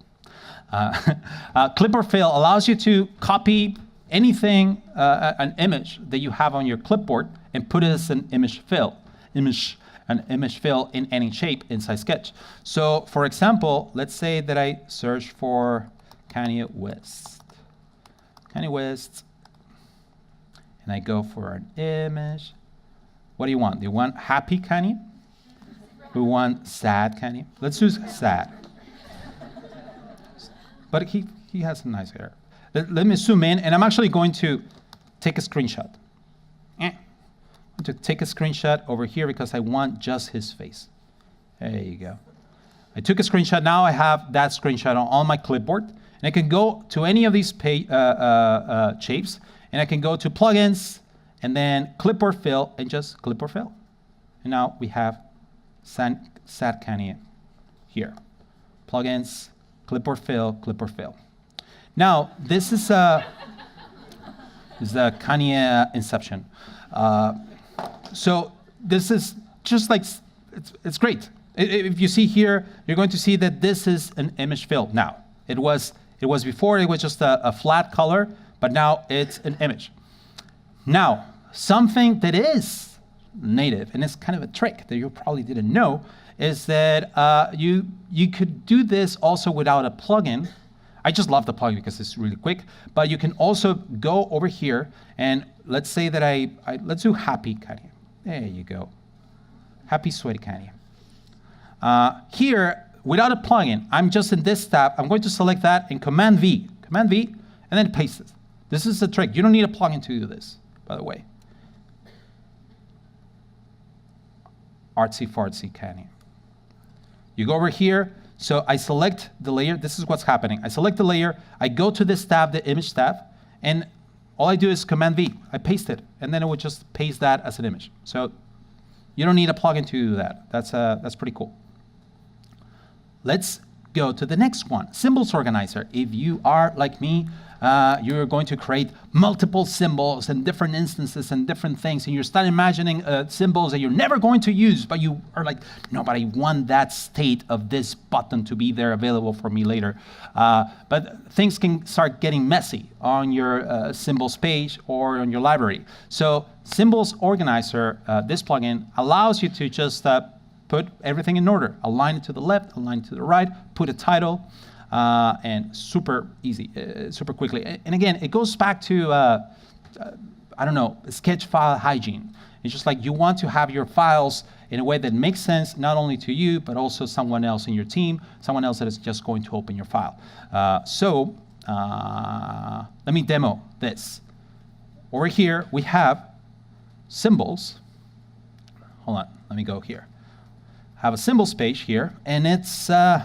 Clipboard fill allows you to copy anything, an image that you have on your clipboard and put it as an image fill in any shape inside Sketch. So for example, let's say that I search for Kanye West. Kanye West. And I go for an image. What do you want? Do you want happy Kanye? We want sad Kanye. Let's do sad. But he has a nice hair. Let me zoom in, and I'm actually going to take a screenshot. I'm going to take a screenshot over here because I want just his face. There you go. I took a screenshot. Now I have that screenshot on my clipboard. And I can go to any of these shapes, and I can go to plugins, and then clipboard fill, and just clipboard fill. And now we have sad Kanye here. Plugins, clipboard fill, clipboard fill. Now, this is the Kanye Inception. So this is just like, it's great. If you see here, you're going to see that this is an image fill now. It was before, it was just a flat color, but now it's an image. Now, something that is native, and it's kind of a trick that you probably didn't know, is that you could do this also without a plugin. I just love the plugin because it's really quick, but you can also go over here and let's say that let's do happy Kanye. There you go. Happy sweaty candy. Here, without a plugin, I'm just in this tab. I'm going to select that and Command V, and then paste it. This is the trick. You don't need a plugin to do this, by the way. Artsy fartsy candy. You go over here. So I select the layer. This is what's happening. I select the layer. I go to this tab, the image tab, and all I do is Command V. I paste it, and then it would just paste that as an image. So you don't need a plugin to do that. That's pretty cool. Let's go to the next one, Symbols Organizer. If you are like me, you're going to create multiple symbols and different instances and different things, and you start imagining symbols that you're never going to use, but you are like, no, but I want that state of this button to be there available for me later. But things can start getting messy on your symbols page or on your library. So Symbols Organizer, this plugin, allows you to just put everything in order. Align it to the left, align it to the right, put a title, and super easy, super quickly. And again, it goes back to, I don't know, sketch file hygiene. It's just like you want to have your files in a way that makes sense, not only to you, but also someone else in your team, someone else that is just going to open your file. Let me demo this. Over here, we have symbols. Hold on, let me go here. Have a symbols page here, and it's, it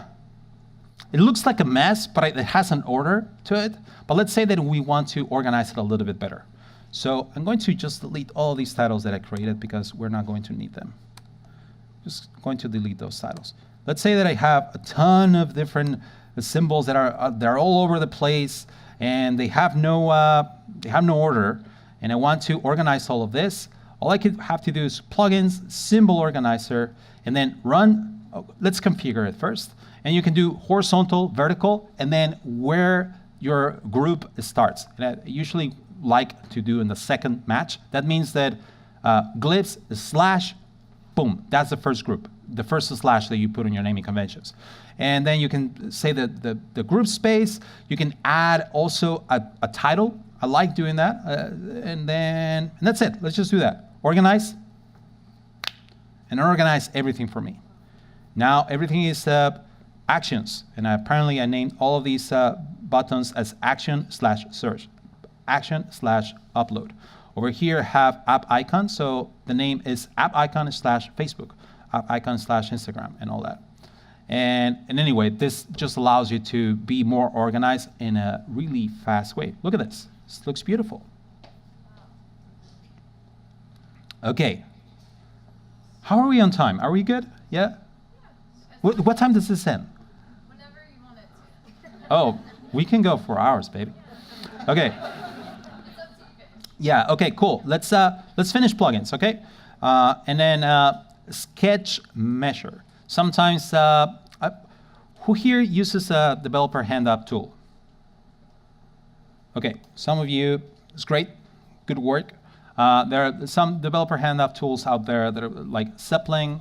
looks like a mess, but it has an order to it. But let's say that we want to organize it a little bit better. So I'm going to just delete all these titles that I created because we're not going to need them. Just going to delete those titles. Let's say that I have a ton of different symbols that are they're all over the place, and they have no order, and I want to organize all of this. All I could have to do is plugins, symbol organizer, and then run. Let's configure it first. And you can do horizontal, vertical, and then where your group starts. And I usually like to do in the second match. That means that glyphs slash, boom, that's the first group, the first slash that you put in your naming conventions. And then you can say that the group space. You can add also a title. I like doing that. And that's it. Let's just do that. Organize, and organize everything for me. Now everything is actions, and apparently I named all of these buttons as action/search, action/upload. Over here have app icon, so the name is app icon/Facebook, app icon/Instagram, and all that. And anyway, this just allows you to be more organized in a really fast way. Look at this. This looks beautiful. Okay. How are we on time? Are we good? Yeah? What time does this end? Whenever you want it to. Oh, we can go for hours, baby. Okay. It's up to you guys. Yeah, okay, cool. Let's finish plugins, okay? And then sketch measure. Sometimes, who here uses a developer hand-up tool? Okay, some of you, it's great, good work. There are some developer hand-up tools out there that are like Zeppelin,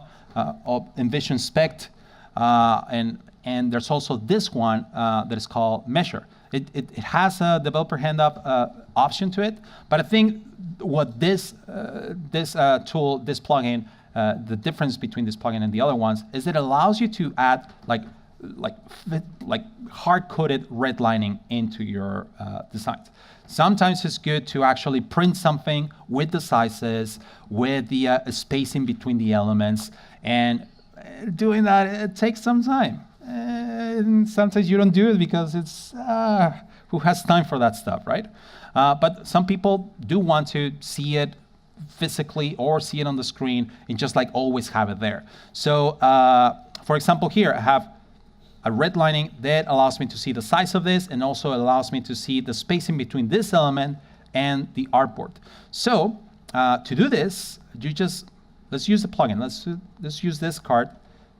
Envision Spect, and there's also this one that is called Measure. It has a developer hand-up option to it, but I think what this tool, this plugin, the difference between this plugin and the other ones is it allows you to add like hard-coded redlining into your designs. Sometimes it's good to actually print something with the sizes, with the spacing between the elements, and doing that, it takes some time. And sometimes you don't do it because it's, who has time for that stuff, right? But some people do want to see it physically or see it on the screen and just like always have it there. So for example, here I have a redlining that allows me to see the size of this and also allows me to see the spacing between this element and the artboard. So to do this, let's use the plugin. Let's use this card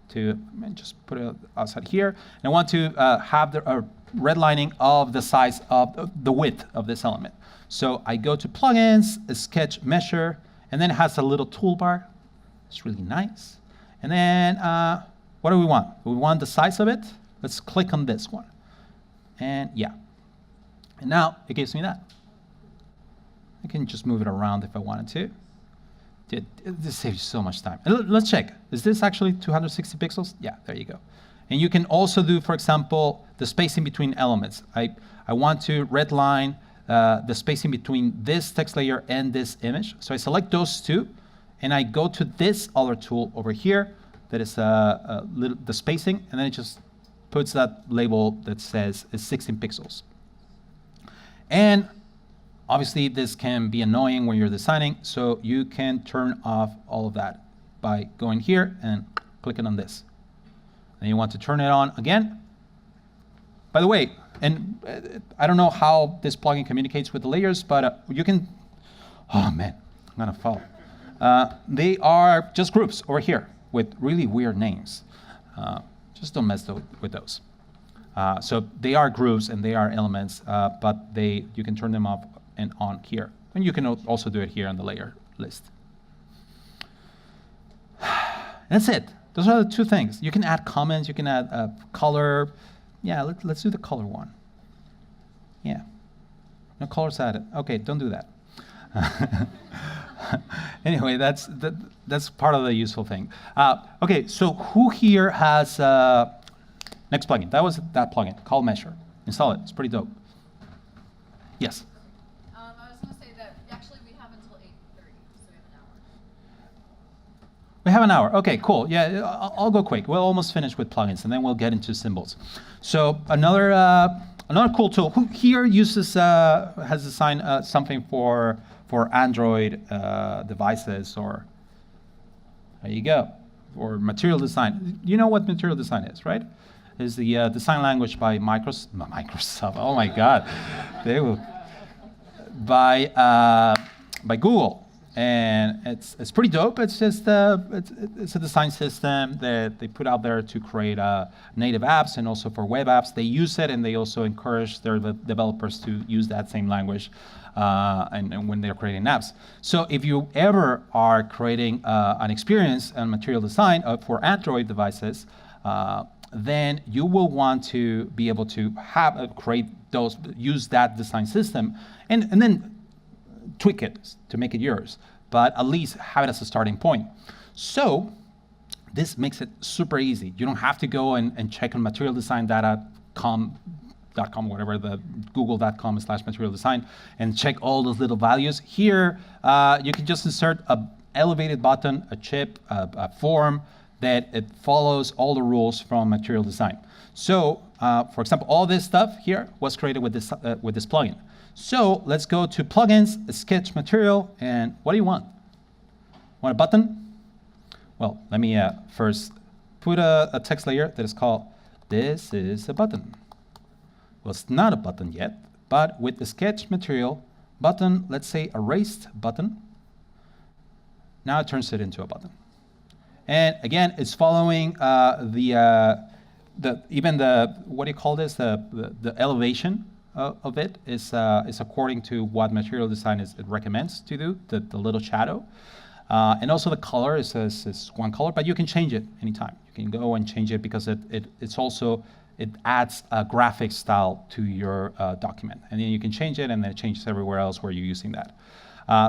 to just put it outside here. And I want to have the redlining of the size of the width of this element. So I go to plugins, sketch measure, and then it has a little toolbar. It's really nice. And then what do we want? We want the size of it. Let's click on this one. And yeah. And now it gives me that. I can just move it around if I wanted to. This saves you so much time. And let's check. Is this actually 260 pixels? Yeah, there you go. And you can also do, for example, the spacing between elements. I want to redline the spacing between this text layer and this image. So I select those two, and I go to this other tool over here that is the spacing, and then it just puts that label that says it's 16 pixels. And obviously, this can be annoying when you're designing, so you can turn off all of that by going here and clicking on this. And you want to turn it on again. By the way, and I don't know how this plugin communicates with the layers, but you can, oh man, I'm gonna fall. They are just groups over here with really weird names. Just don't mess with those. So they are groups and they are elements, but you can turn them off and on here. And you can also do it here on the layer list. That's it. Those are the two things. You can add comments, you can add color. Yeah, let's do the color one. Yeah. No colors added. Okay, don't do that. Anyway, that's part of the useful thing. Okay, so who here has next plugin? That was that plugin called Measure. Install it. It's pretty dope. Yes. I was going to say that actually we have until 8:30, so we have an hour. We have an hour. Okay, cool. Yeah, I'll go quick. We'll almost finish with plugins, and then we'll get into symbols. So another cool tool. Who here uses has designed something for Android devices, or there you go, or material design. You know what material design is, right? Is the design language by Microsoft. Oh my God, they will by Google, and it's pretty dope. It's just it's a design system that they put out there to create native apps and also for web apps. They use it, and they also encourage their developers to use that same language and when they're creating apps. So if you ever are creating an experience and material design for Android devices, then you will want to be able to use that design system, and then tweak it to make it yours, but at least have it as a starting point. So this makes it super easy. You don't have to go and check on materialdesign.com, whatever, the google.com/material design, and check all those little values. Here, you can just insert an elevated button, a chip, a form, that it follows all the rules from material design. So, for example, all this stuff here was created with this plugin. So let's go to plugins, sketch material, and what do you want? Want a button? Well, let me first put a text layer that is called, this is a button. Well, it's not a button yet, but with the sketch material button, let's say erased button, now it turns it into a button. And again, it's following what do you call this? The elevation of it is according to what material design it recommends to do, the little shadow. And also the color is one color, but you can change it anytime. You can go and change it because it adds a graphic style to your document. And then you can change it, and then it changes everywhere else where you're using that.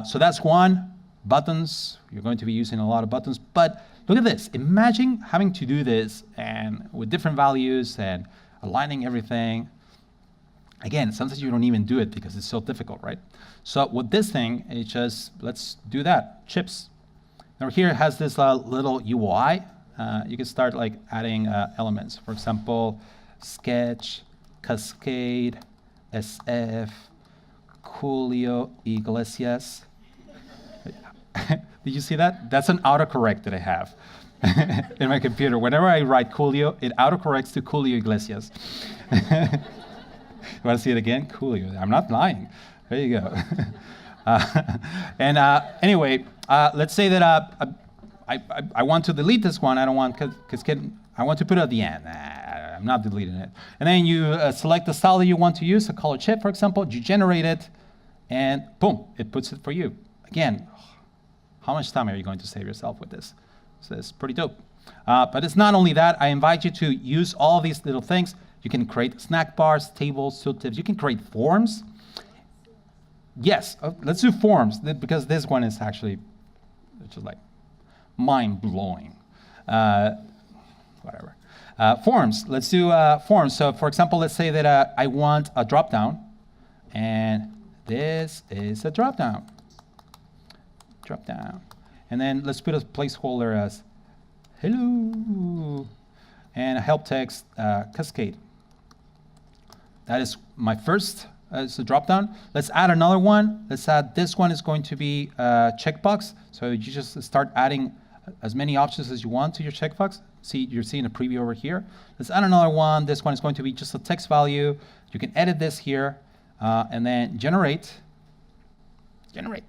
So that's one. Buttons, you're going to be using a lot of buttons, but look at this. Imagine having to do this and with different values and aligning everything. Again, sometimes you don't even do it because it's so difficult, right? So with this thing, it's just, let's do that, chips. Now here it has this little UI. You can start like adding elements. For example, sketch, Cascade, SF, Julio Iglesias. Did you see that? That's an autocorrect that I have in my computer. Whenever I write Julio, it autocorrects to Julio Iglesias. You want to see it again? Julio. I'm not lying. There you go. Anyway, let's say that I want to delete this one. I don't want Cascade. I want to put it at the end. I'm not deleting it. And then you select the style that you want to use, a color chip, for example. You generate it, and boom, it puts it for you. Again, how much time are you going to save yourself with this? So it's pretty dope. But it's not only that. I invite you to use all these little things. You can create snack bars, tables, tooltips. You can create forms. Yes, let's do forms because this one is actually It's just like mind-blowing. Whatever. Forms. Let's do forms. So for example, let's say that I want a drop-down, and this is a drop-down. Drop-down. And then let's put a placeholder as hello, and a help text, Cascade. That is my first, it's a drop-down. Let's add another one. Let's add, this one is going to be a checkbox. So you just start adding as many options as you want to your checkbox. See, you're seeing a preview over here. Let's add another one. This one is going to be just a text value. You can edit this here, and then generate. Generate.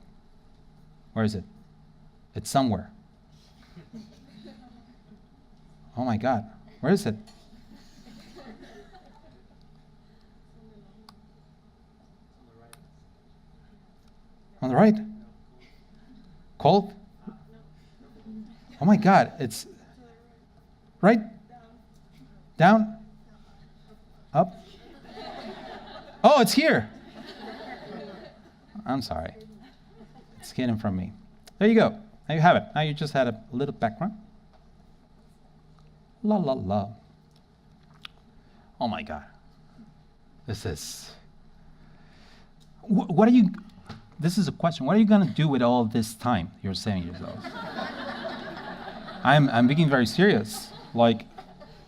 Where is it? It's somewhere. Oh my God, where is it? On the right? Cold? Oh my God, it's right? Down? Up? Oh, it's here. I'm sorry. It's hidden from me. There you go. Now you have it. Now you just had a little background. La la la. Oh my God. This is. What are you? This is a question. What are you going to do with all this time you're saving yourselves? I'm being very serious. Like,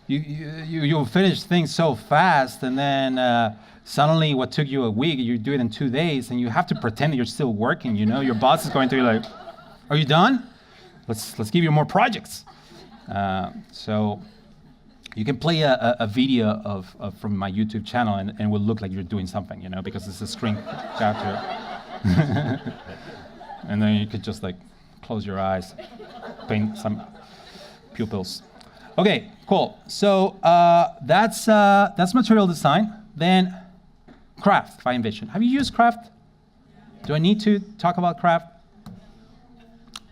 you'll finish things so fast, and then suddenly what took you a week, you do it in 2 days, and you have to pretend that you're still working. You know, your boss is going to be like, "Are you done? Let's give you more projects." So you can play a video from my YouTube channel, and it will look like you're doing something, you know, because it's a screen capture. And then you could just like close your eyes, paint some pupils. Okay, cool. So that's material design. Then craft by Envision. Have you used craft? Do I need to talk about craft?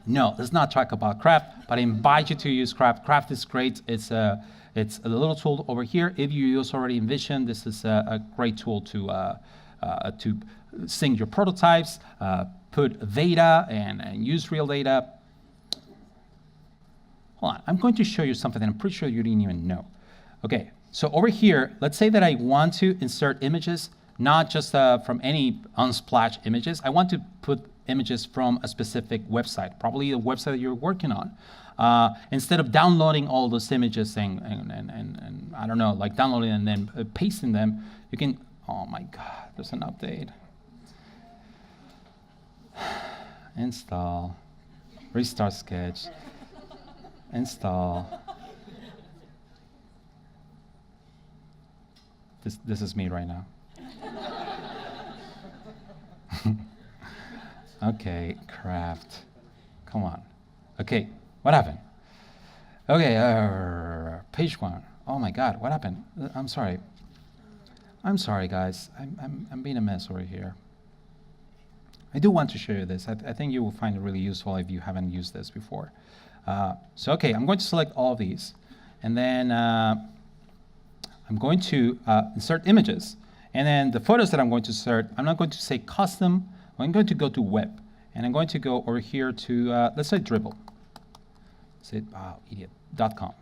No, let's not talk about craft, but I invite you to use craft. Craft is great. It's a little tool over here. If you use already Envision, this is a great tool to sync your prototypes, put data, and use real data. Hold on, I'm going to show you something that I'm pretty sure you didn't even know. Okay, so over here, let's say that I want to insert images, not just from any Unsplash images. I want to put images from a specific website, probably a website that you're working on. Instead of downloading all those images and I don't know, like downloading and then pasting them, you can, oh my God, there's an update. Install, restart sketch, install. This is me right now. Okay, craft. Come on. Okay, what happened? Okay, page one. Oh my God, what happened? I'm sorry. I'm sorry, guys. I'm being a mess over here. I do want to show you this. I think you will find it really useful if you haven't used this before. So okay, I'm going to select all of these, and then I'm going to insert images. And then the photos that I'm going to insert, I'm not going to say custom. I'm going to go to web, and I'm going to go over here to, let's say Dribble. Say, wow, idiot.com.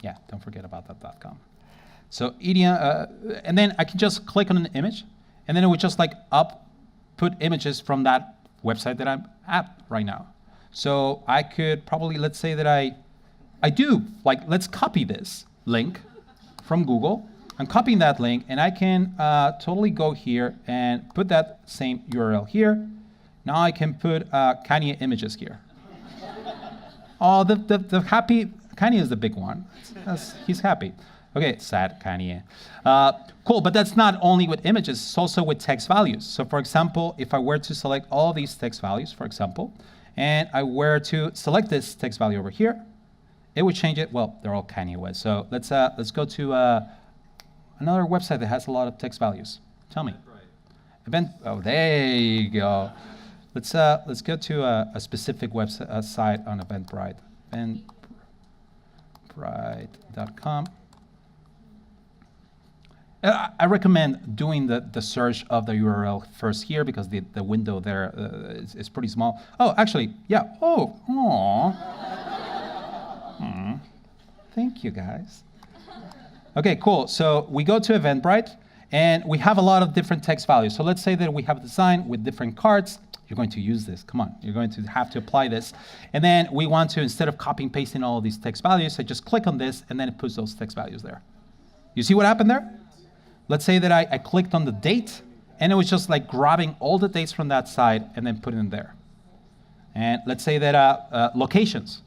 Yeah, don't forget about that .com. So and then I can just click on an image, and then it would just like put images from that website that I'm at right now. So I could probably, let's say that I do, like, let's copy this link from Google. I'm copying that link, and I can totally go here and put that same URL here. Now I can put Kanye images here. Oh, the happy, Kanye is the big one. He's happy. Okay, sad Kanye. Cool, but that's not only with images, it's also with text values. So for example, if I were to select all these text values, for example, and I were to select this text value over here, it would change it. Well, they're all Kanye West. So let's go to another website that has a lot of text values. Tell me. Oh, there you go. Let's go to a specific website site on Eventbrite. Eventbrite.com. I recommend doing the search of the URL first here because the window there is pretty small. Oh, actually, yeah. Oh, aw. Thank you, guys. Okay, cool. So we go to Eventbrite, and we have a lot of different text values. So let's say that we have a design with different cards. You're going to use this. Come on. You're going to have to apply this. And then we want to, instead of copying pasting all of these text values, I just click on this, and then it puts those text values there. You see what happened there? Let's say that I clicked on the date, and it was just like grabbing all the dates from that side and then putting them there. And let's say that locations.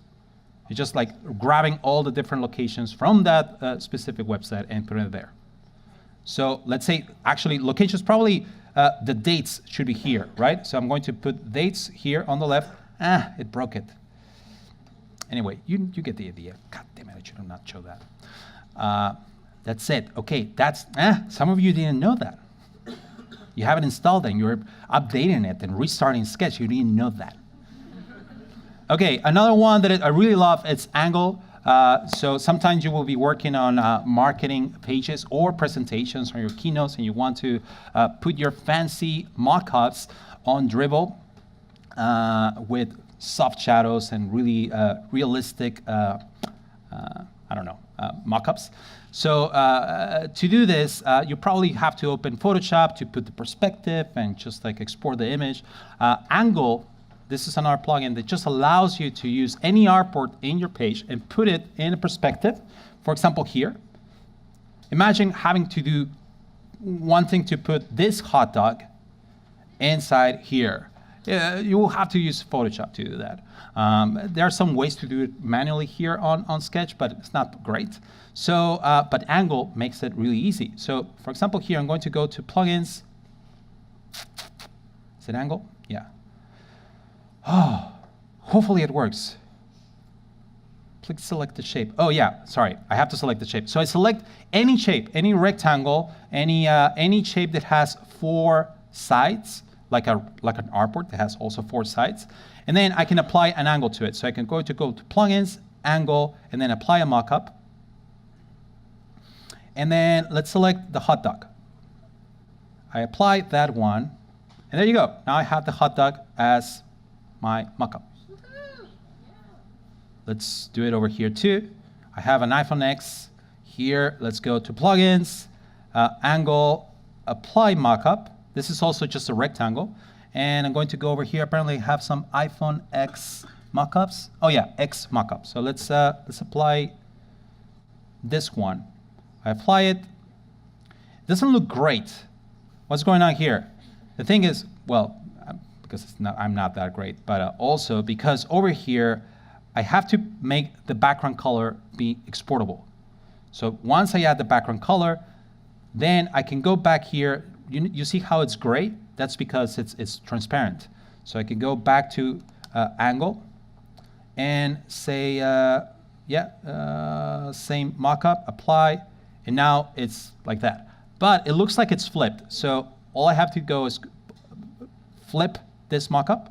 It's just like grabbing all the different locations from that specific website and putting it there. So let's say, actually, locations probably, the dates should be here, right? So I'm going to put dates here on the left. It broke it. Anyway, you get the idea. God damn it, I should have not shown that. That's it. Okay, that's, some of you didn't know that. You haven't installed it, and you're updating it and restarting Sketch. You didn't know that. Okay, another one that I really love is Angle. So sometimes you will be working on marketing pages or presentations or your keynotes, and you want to put your fancy mock-ups on Dribbble with soft shadows and really realistic, mock-ups. So to do this, you probably have to open Photoshop to put the perspective and just like export the image. Angle. This is another plugin that just allows you to use any artboard in your page and put it in a perspective. For example, here. Imagine wanting to put this hot dog inside here. You will have to use Photoshop to do that. There are some ways to do it manually here on Sketch, but it's not great. So, but Angle makes it really easy. So, for example, here I'm going to go to Plugins. Is it Angle? Yeah. Oh, hopefully it works. Please select the shape. Oh yeah, sorry, I have to select the shape. So I select any shape, any rectangle, any shape that has 4 sides, like an artboard that has also 4 sides, and then I can apply an angle to it. So I can go to Plugins, Angle, and then apply a mockup. And then let's select the hot dog. I apply that one, and there you go. Now I have the hot dog as my mockup. Let's do it over here too. I have an iPhone X here. Let's go to Plugins, Angle, Apply Mockup. This is also just a rectangle. And I'm going to go over here. Apparently I have some iPhone X mockups. Oh yeah, X mockup. So let's apply this one. I apply it. It doesn't look great. What's going on here? The thing is, well, because I'm not that great, but also because over here, I have to make the background color be exportable. So once I add the background color, then I can go back here. You see how it's gray? That's because it's transparent. So I can go back to Angle and say, same mockup, apply, and now it's like that. But it looks like it's flipped. So all I have to go is flip this mockup,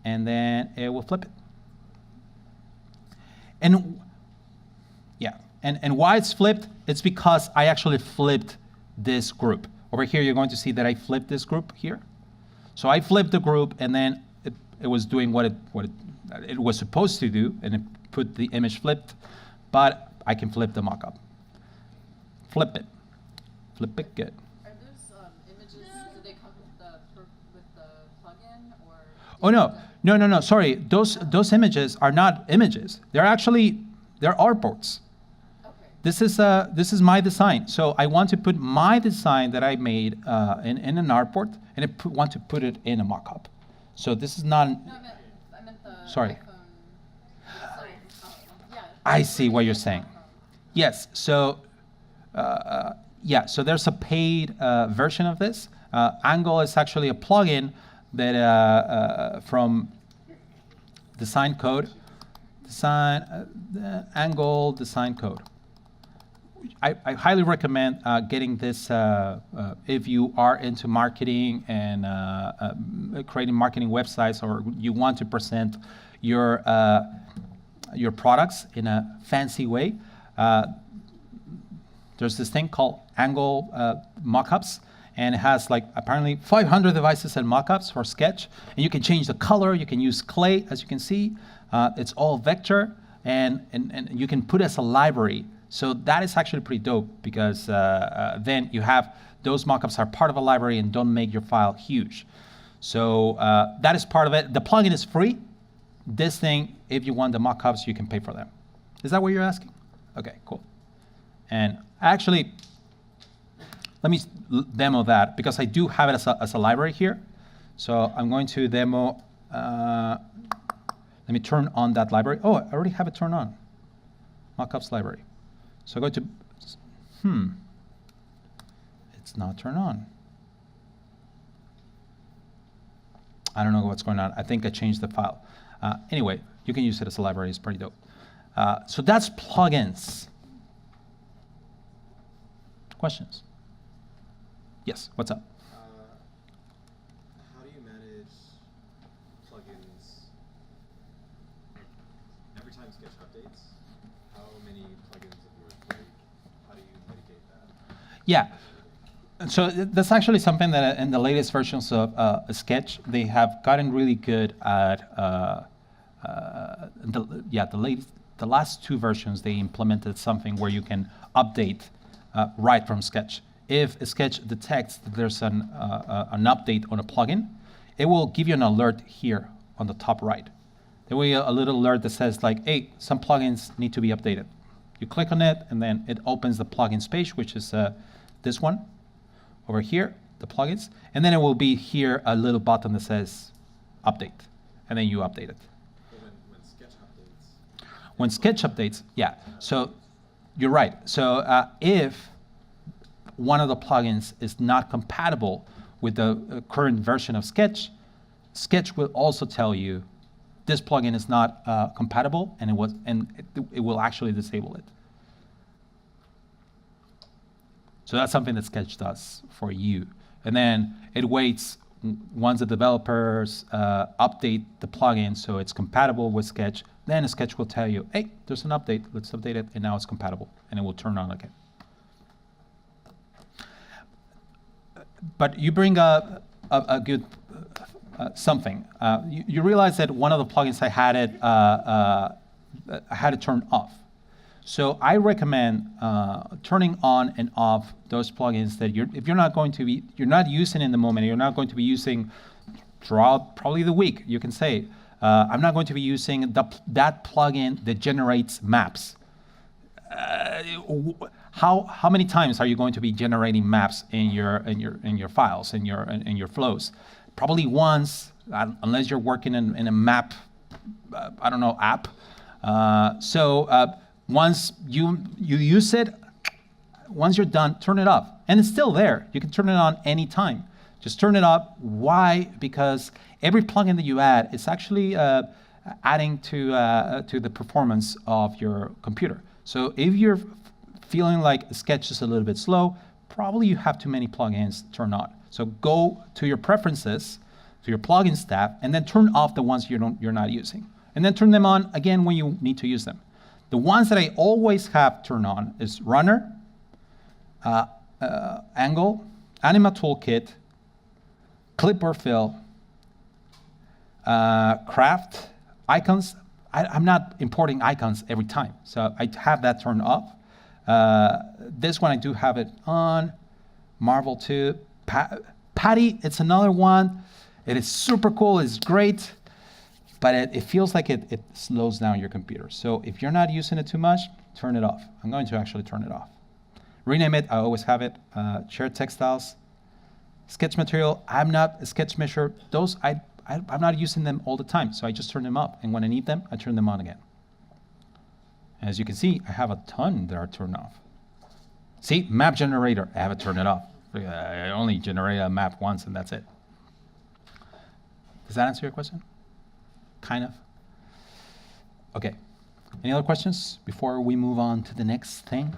and then it will flip it. And yeah, and why it's flipped? It's because I actually flipped this group. Over here, you're going to see that I flipped this group here. So I flipped the group, and then it was doing what it was supposed to do, and it put the image flipped. But I can flip the mockup. Flip it good. Oh no! Sorry, those images are not images. They're artboards. Okay. This is my design. So I want to put my design that I made in an artboard, and I want to put it in a mockup. So this is not. No, I meant the. Sorry. iPhone. Yeah. I see what you're saying. Yes. So so there's a paid version of this. Angle is actually a plugin that from Design Code, Angle Design Code. I highly recommend getting this if you are into marketing and creating marketing websites, or you want to present your products in a fancy way. there's this thing called Angle mockups, and it has like apparently 500 devices and mockups for Sketch, and you can change the color, you can use clay, as you can see. It's all vector, and you can put it as a library. So that is actually pretty dope, because then you have those mockups are part of a library and don't make your file huge. So that is part of it. The plugin is free. This thing, if you want the mockups, you can pay for them. Is that what you're asking? Okay, cool. And actually, let me demo that, because I do have it as a library here. So I'm going to demo, let me turn on that library. Oh, I already have it turned on. Mockups library. So go to, it's not turned on. I don't know what's going on. I think I changed the file. Anyway, you can use it as a library. It's pretty dope. So that's plugins. Questions? Yes, what's up? How do you manage plugins every time Sketch updates? How many plugins of yours break? How do you mitigate that? Yeah. So that's actually something that in the latest versions of Sketch, they have gotten really good at. The last two versions, they implemented something where you can update right from Sketch. If Sketch detects that there's an update on a plugin, it will give you an alert here on the top right. There will be a little alert that says like, hey, some plugins need to be updated. You click on it, and then it opens the plugins page, which is this one over here, the plugins. And then it will be here a little button that says update, and then you update it. When Sketch updates? When Sketch updates, yeah. So you're right. So if one of the plugins is not compatible with the current version of Sketch, Sketch will also tell you this plugin is not compatible, and it will actually disable it. So that's something that Sketch does for you. And then it waits once the developers update the plugin so it's compatible with Sketch, then Sketch will tell you, hey, there's an update, let's update it, and now it's compatible, and it will turn on again. But you bring up a good something. You realize that one of the plugins I had it turned off. So I recommend turning on and off those plugins that if you're not using in the moment, you're not going to be using throughout probably the week. You can say, I'm not going to be using that plugin that generates maps. How many times are you going to be generating maps in your files, in your flows? Probably once, unless you're working in a map, app. Once you use it, once you're done, turn it off. And it's still there. You can turn it on anytime. Just turn it off. Why? Because every plugin that you add is actually adding to the performance of your computer. So if you're feeling like Sketch is a little bit slow, probably you have too many plugins turned on. So go to your preferences, to your plugins tab, and then turn off the ones you're not using. And then turn them on again when you need to use them. The ones that I always have turned on is Runner, Angle, Anima Toolkit, Clipboard Fill, Craft, Icons. I'm not importing icons every time, so I have that turned off. This one I do have it on. Marvel 2. Patty, it's another one. It is super cool, it's great, but it feels like it slows down your computer. So if you're not using it too much, turn it off. I'm going to actually turn it off. Rename it, I always have it. Shared textiles. Sketch material, I'm not a sketch measure. Those, I'm not using them all the time, so I just turn them off. And when I need them, I turn them on again. As you can see, I have a ton that are turned off. See, map generator, I have it turned it off. I only generate a map once and that's it. Does that answer your question? Kind of. Okay. Any other questions before we move on to the next thing?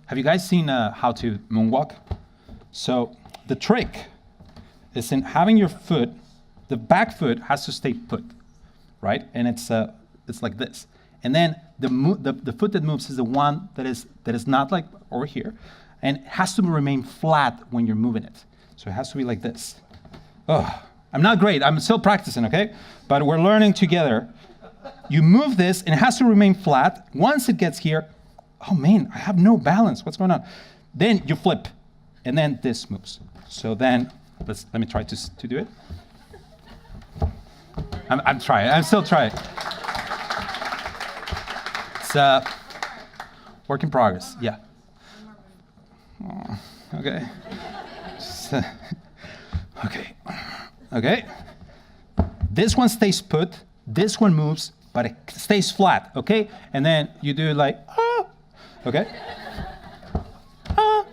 Have you guys seen how to moonwalk? So the trick is in having your foot, the back foot has to stay put, right? And it's it's like this. And then the foot that moves is the one that is not like over here, and it has to remain flat when you're moving it. So it has to be like this. Oh, I'm not great. I'm still practicing, okay? But we're learning together. You move this, and it has to remain flat. Once it gets here, oh man, I have no balance. What's going on? Then you flip, and then this moves. So then, let me try to do it. I'm trying. I'm still trying. It's work in progress. Yeah. Oh, okay. Okay. Okay. This one stays put. This one moves, but it stays flat. Okay. And then you do like ah. Okay. Ah.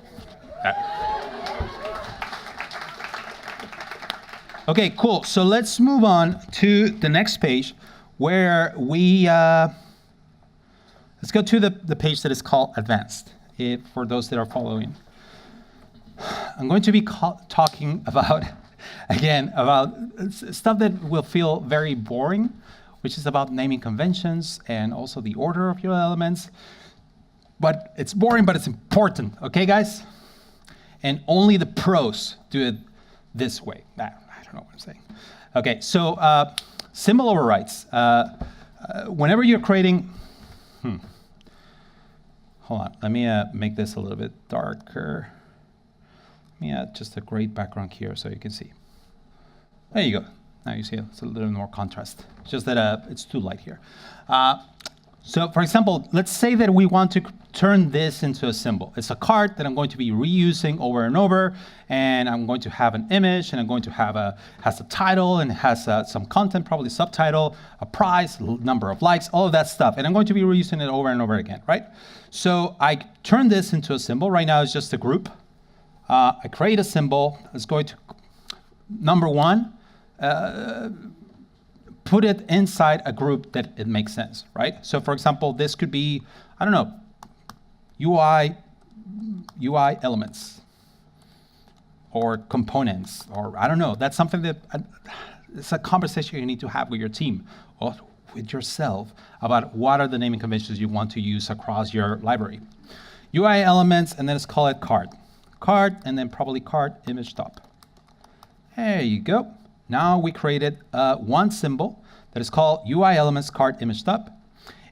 Okay, cool. So let's move on to the next page where we, let's go to the page that is called Advanced, for those that are following. I'm going to be talking about, again, about stuff that will feel very boring, which is about naming conventions and also the order of your elements. But it's boring, but it's important, okay, guys? And only the pros do it this way. I don't know what I'm saying. Okay, so symbol overrides. Whenever you're creating, hold on, let me make this a little bit darker. Let me add just a great background here so you can see. There you go. Now you see it's a little more contrast. It's just that it's too light here. So for example, let's say that we want to turn this into a symbol. It's a card that I'm going to be reusing over and over, and I'm going to have an image, and I'm going to have has a title, and it has some content, probably subtitle, a price, number of likes, all of that stuff. And I'm going to be reusing it over and over again, right? So I turn this into a symbol. Right now it's just a group. I create a symbol. It's going to, number one, put it inside a group that it makes sense, right? So for example, this could be, I don't know, UI elements or components, or I don't know. That's something that it's a conversation you need to have with your team or with yourself about what are the naming conventions you want to use across your library. UI elements, and then let's call it card. Card, and then probably card image top. There you go. Now we created one symbol that is called UI elements card image top.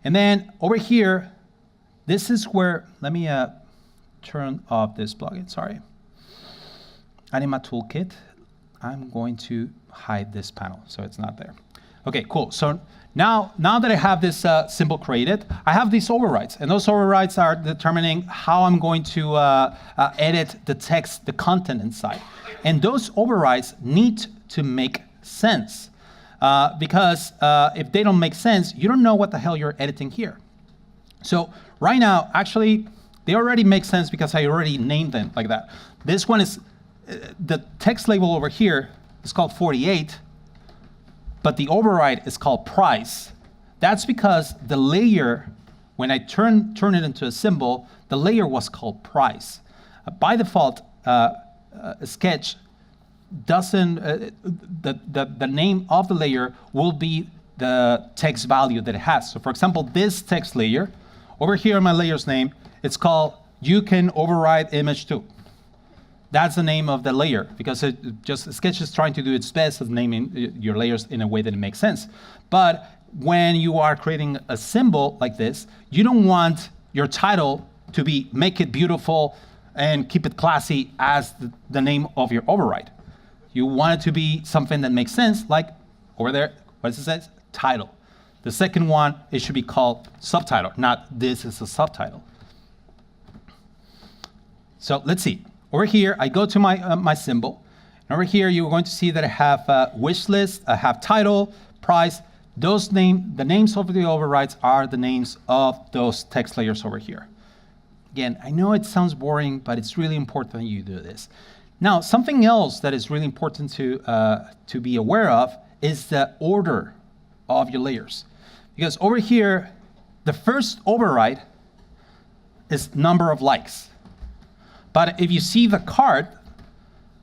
And then over here, this is where, let me turn off this plugin, sorry. Anima Toolkit. I'm going to hide this panel so it's not there. Okay, cool. So now that I have this symbol created, I have these overrides, and those overrides are determining how I'm going to edit the text, the content inside. And those overrides need to make sense because if they don't make sense, you don't know what the hell you're editing here. So right now, actually, they already make sense because I already named them like that. This one is, the text label over here is called 48, but the override is called price. That's because the layer, when I turn it into a symbol, the layer was called price. By default, Sketch doesn't, the name of the layer will be the text value that it has. So for example, this text layer, over here in my layer's name, it's called you can override image 2. That's the name of the layer because Sketch is trying to do its best at naming your layers in a way that it makes sense. But when you are creating a symbol like this, you don't want your title to be make it beautiful and keep it classy as the name of your override. You want it to be something that makes sense, like over there, what does it say? Title. The second one, it should be called subtitle, not this is a subtitle. So let's see. Over here, I go to my symbol. And over here, you're going to see that I have a wish list, I have title, price. The names of the overrides are the names of those text layers over here. Again, I know it sounds boring, but it's really important that you do this. Now, something else that is really important to be aware of is the order of your layers. Because over here, the first override is number of likes. But if you see the card,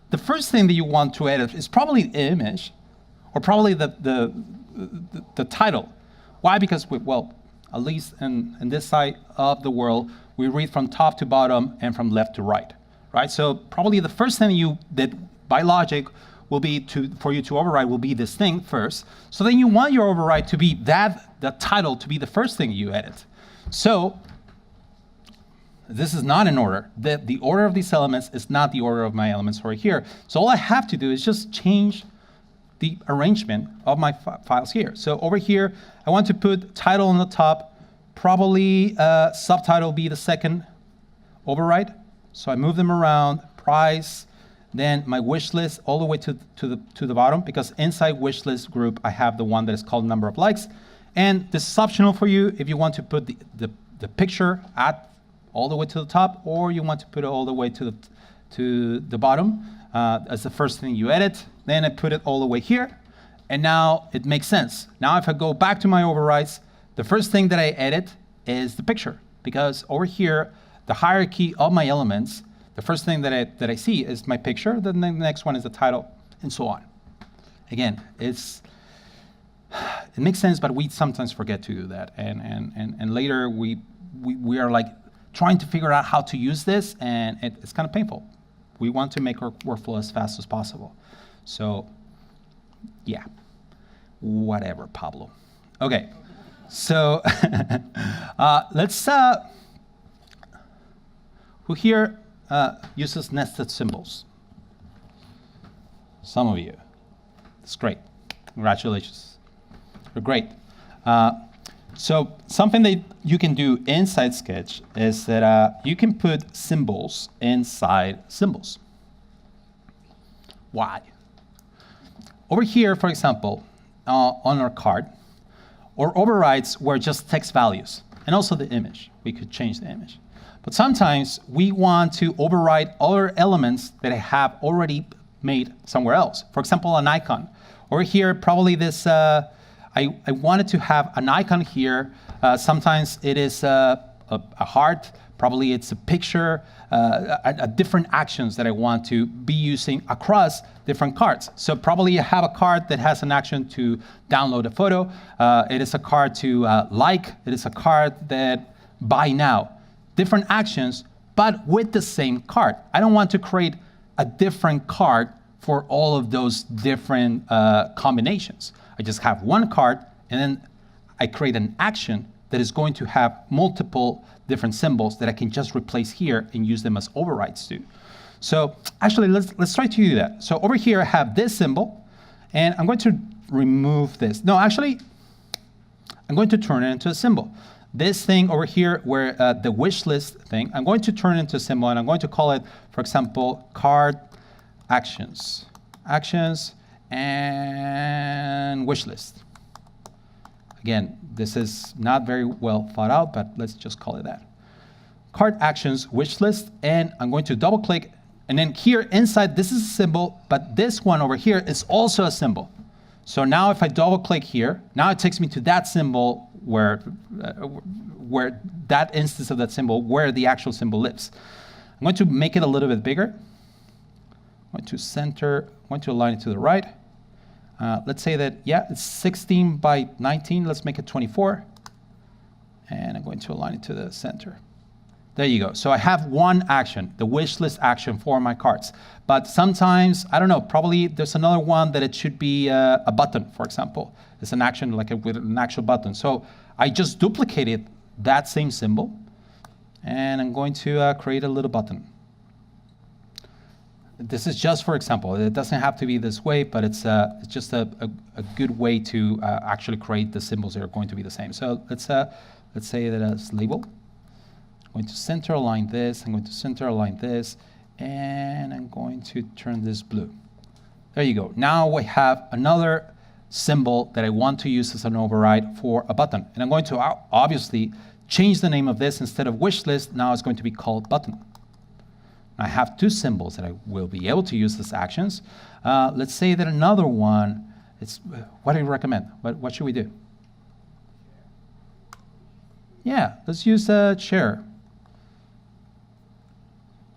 the first thing that you want to edit is probably the image or probably the title. Why? Because well, at least in this side of the world, we read from top to bottom and from left to right, right? So probably the first thing that by logic will be for you to override will be this thing first. So then you want your override to be the title to be the first thing you edit. So this is not in order. The order of these elements is not the order of my elements over here. So all I have to do is just change the arrangement of my files here. So over here, I want to put title on the top, probably subtitle be the second override. So I move them around, price, then my wish list all the way to the bottom, because inside wish list group, I have the one that is called number of likes. And this is optional for you if you want to put the picture at all the way to the top, or you want to put it all the way to the bottom as the first thing you edit. Then I put it all the way here, and now it makes sense. Now if I go back to my overrides, the first thing that I edit is the picture, because over here, the hierarchy of my elements, the first thing that I see is my picture, then the next one is the title, and so on. Again, it makes sense, but we sometimes forget to do that, and later we are like trying to figure out how to use this, and it's kind of painful. We want to make our workflow as fast as possible. So, yeah, whatever, Pablo. Okay, so let's, who here uses nested symbols? Some of you. It's great. Congratulations. You're great. So something that you can do inside Sketch is that you can put symbols inside symbols. Why? Over here, for example, on our card, or overrides were just text values, and also the image. We could change the image. But sometimes we want to override other elements that I have already made somewhere else. For example, an icon. Over here, probably this, I wanted to have an icon here. Sometimes it is a heart, probably it's a picture, different actions that I want to be using across different cards. So probably you have a card that has an action to download a photo. It is a card to like. It is a card that buy now. Different actions, but with the same card. I don't want to create a different card for all of those different combinations. I just have one card, and then I create an action that is going to have multiple different symbols that I can just replace here and use them as overrides too. So actually, let's try to do that. So over here, I have this symbol, and I'm going to remove this. No, actually, I'm going to turn it into a symbol. This thing over here, where the wish list thing, I'm going to turn it into a symbol, and I'm going to call it, for example, card actions. Actions and wish list. Again, this is not very well thought out, but let's just call it that. Card actions wish list, and I'm going to double click, and then here inside, this is a symbol, but this one over here is also a symbol. So now if I double click here, now it takes me to that symbol where that instance of that symbol, where the actual symbol lives. I'm going to make it a little bit bigger. I'm going to center, I'm going to align it to the right. Let's say that, yeah, it's 16 by 19. Let's make it 24. And I'm going to align it to the center. There you go. So I have one action, the wish list action for my cards. But sometimes, I don't know, probably there's another one that it should be a button, for example. It's an action like with an actual button. So I just duplicated that same symbol, and I'm going to create a little button. This is just for example. It doesn't have to be this way, but it's just a good way to actually create the symbols that are going to be the same. So let's say that as label. I'm going to center align this. I'm going to center align this, and I'm going to turn this blue. There you go. Now we have another symbol that I want to use as an override for a button, and I'm going to obviously change the name of this. Instead of wish list, now it's going to be called button. I have two symbols that I will be able to use as actions. Let's say that another one, what do you recommend? What should we do? Yeah, let's use chair.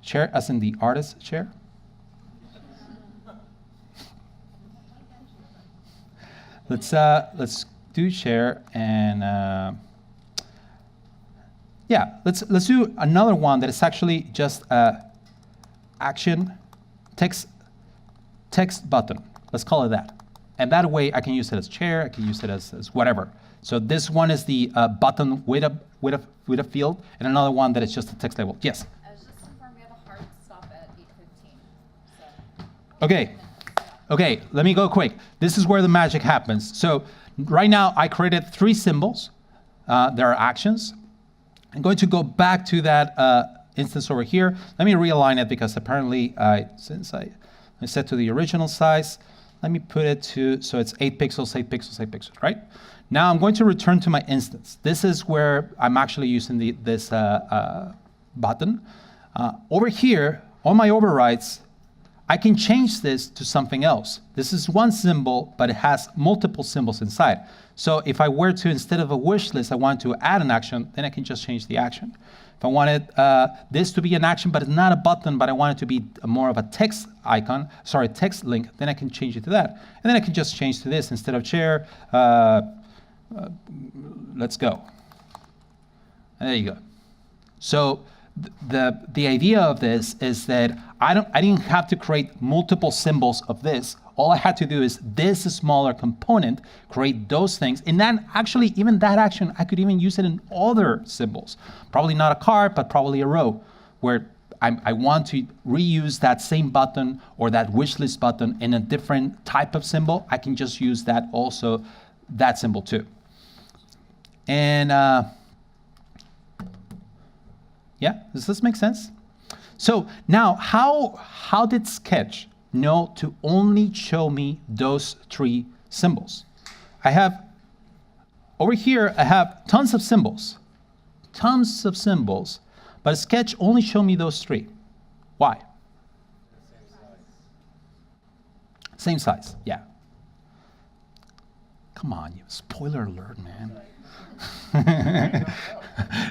Chair as in the artist chair. Let's do share and yeah, let's do another one that is actually just action text button. Let's call it that. And that way I can use it as chair, I can use it as whatever. So this one is the button with a field, and another one that is just a text label. Yes? I was just informed we have a hard stop at 8:15. So. Okay. Okay, let me go quick. This is where the magic happens. So right now I created 3 symbols. There are actions. I'm going to go back to that instance over here. Let me realign it because apparently since I set to the original size, let me put it to, so it's 8 pixels, 8 pixels, 8 pixels, right? Now I'm going to return to my instance. This is where I'm actually using this button. Over here, on my overrides, I can change this to something else. This is one symbol, but it has multiple symbols inside. So if I were to, instead of a wish list, I want to add an action, then I can just change the action. If I wanted this to be an action, but it's not a button, but I want it to be more of a text icon, sorry, text link, then I can change it to that. And then I can just change to this instead of chair, let's go. And there you go. So the idea of this is that I didn't have to create multiple symbols of this. All I had to do is this smaller component, create those things, and then actually even that action, I could even use it in other symbols. Probably not a card, but probably a row, where I want to reuse that same button or that wish list button in a different type of symbol. I can just use that also, that symbol too. And yeah, does this make sense? So now, how did Sketch know to only show me those 3 symbols? I have, over here, I have tons of symbols, but Sketch only showed me those 3. Why? Same size, yeah. Come on, you spoiler alert, man.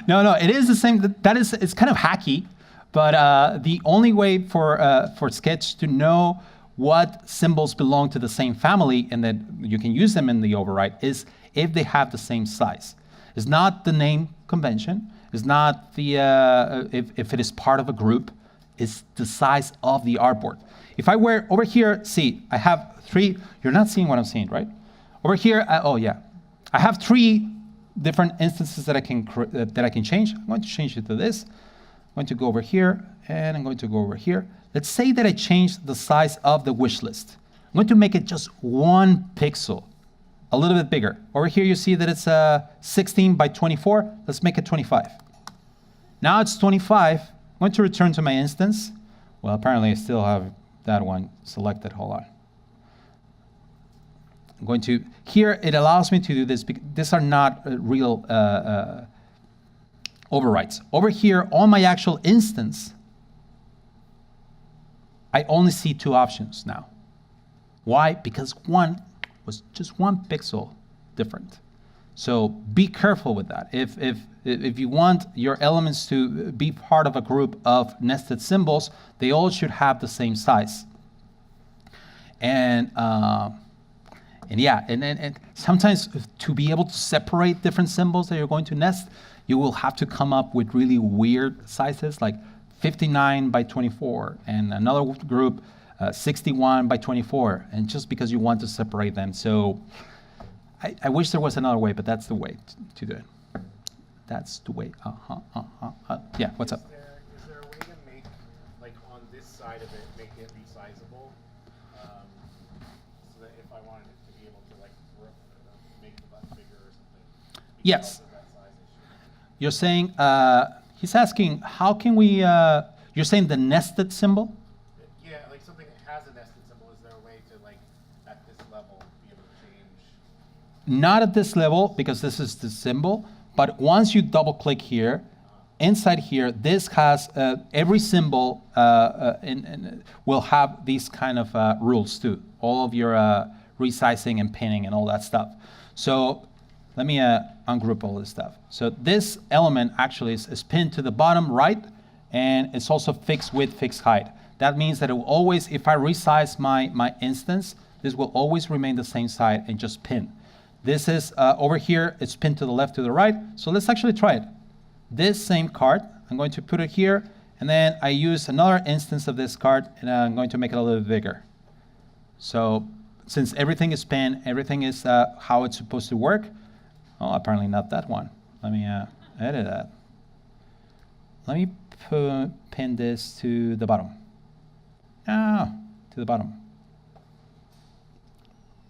No, it is the same. It's kind of hacky, but the only way for Sketch to know what symbols belong to the same family and that you can use them in the override is if they have the same size. It's not the name convention. It's not the if it is part of a group. It's the size of the artboard. If I were over here, see, I have 3. You're not seeing what I'm seeing, right? Over here, oh yeah, I have 3 different instances that I can change. I'm going to change it to this. I'm going to go over here, and I'm going to go over here. Let's say that I change the size of the wish list. I'm going to make it just 1 pixel, a little bit bigger. Over here, you see that it's 16 by 24. Let's make it 25. Now it's 25. I'm going to return to my instance. Well, apparently I still have that one selected. Hold on. I'm going to, here it allows me to do this, because these are not real overrides. Over here on my actual instance, I only see 2 options now. Why? Because one was just 1 pixel different. So be careful with that. If you want your elements to be part of a group of nested symbols, they all should have the same size. And yeah, and sometimes to be able to separate different symbols that you're going to nest, you will have to come up with really weird sizes, like 59 by 24, and another group 61 by 24, and just because you want to separate them. So I wish there was another way, but that's the way to do it. That's the way. Yeah, what's up? Is there a way to make, like on this side of it, make it resizable? So that if I wanted it to be able to like make the button bigger or something? Yes. Of that size issue. You're saying, he's asking, how can we, you're saying the nested symbol? Yeah, like something that has a nested symbol. Is there a way to like, at this level, be able to change? Not at this level, because this is the symbol, but once you double click here, inside here, this has, every symbol will have these kind of rules too. All of your resizing and pinning and all that stuff. So let me ungroup all this stuff. So this element actually is pinned to the bottom right, and it's also fixed width, fixed height. That means that it will always, if I resize my instance, this will always remain the same size and just pin. This is over here, it's pinned to the left, to the right. So let's actually try it. This same card, I'm going to put it here, and then I use another instance of this card, and I'm going to make it a little bit bigger. So since everything is pinned, everything is how it's supposed to work. Oh, apparently not that one. Let me edit that. Let me pin this to the bottom. Ah, to the bottom.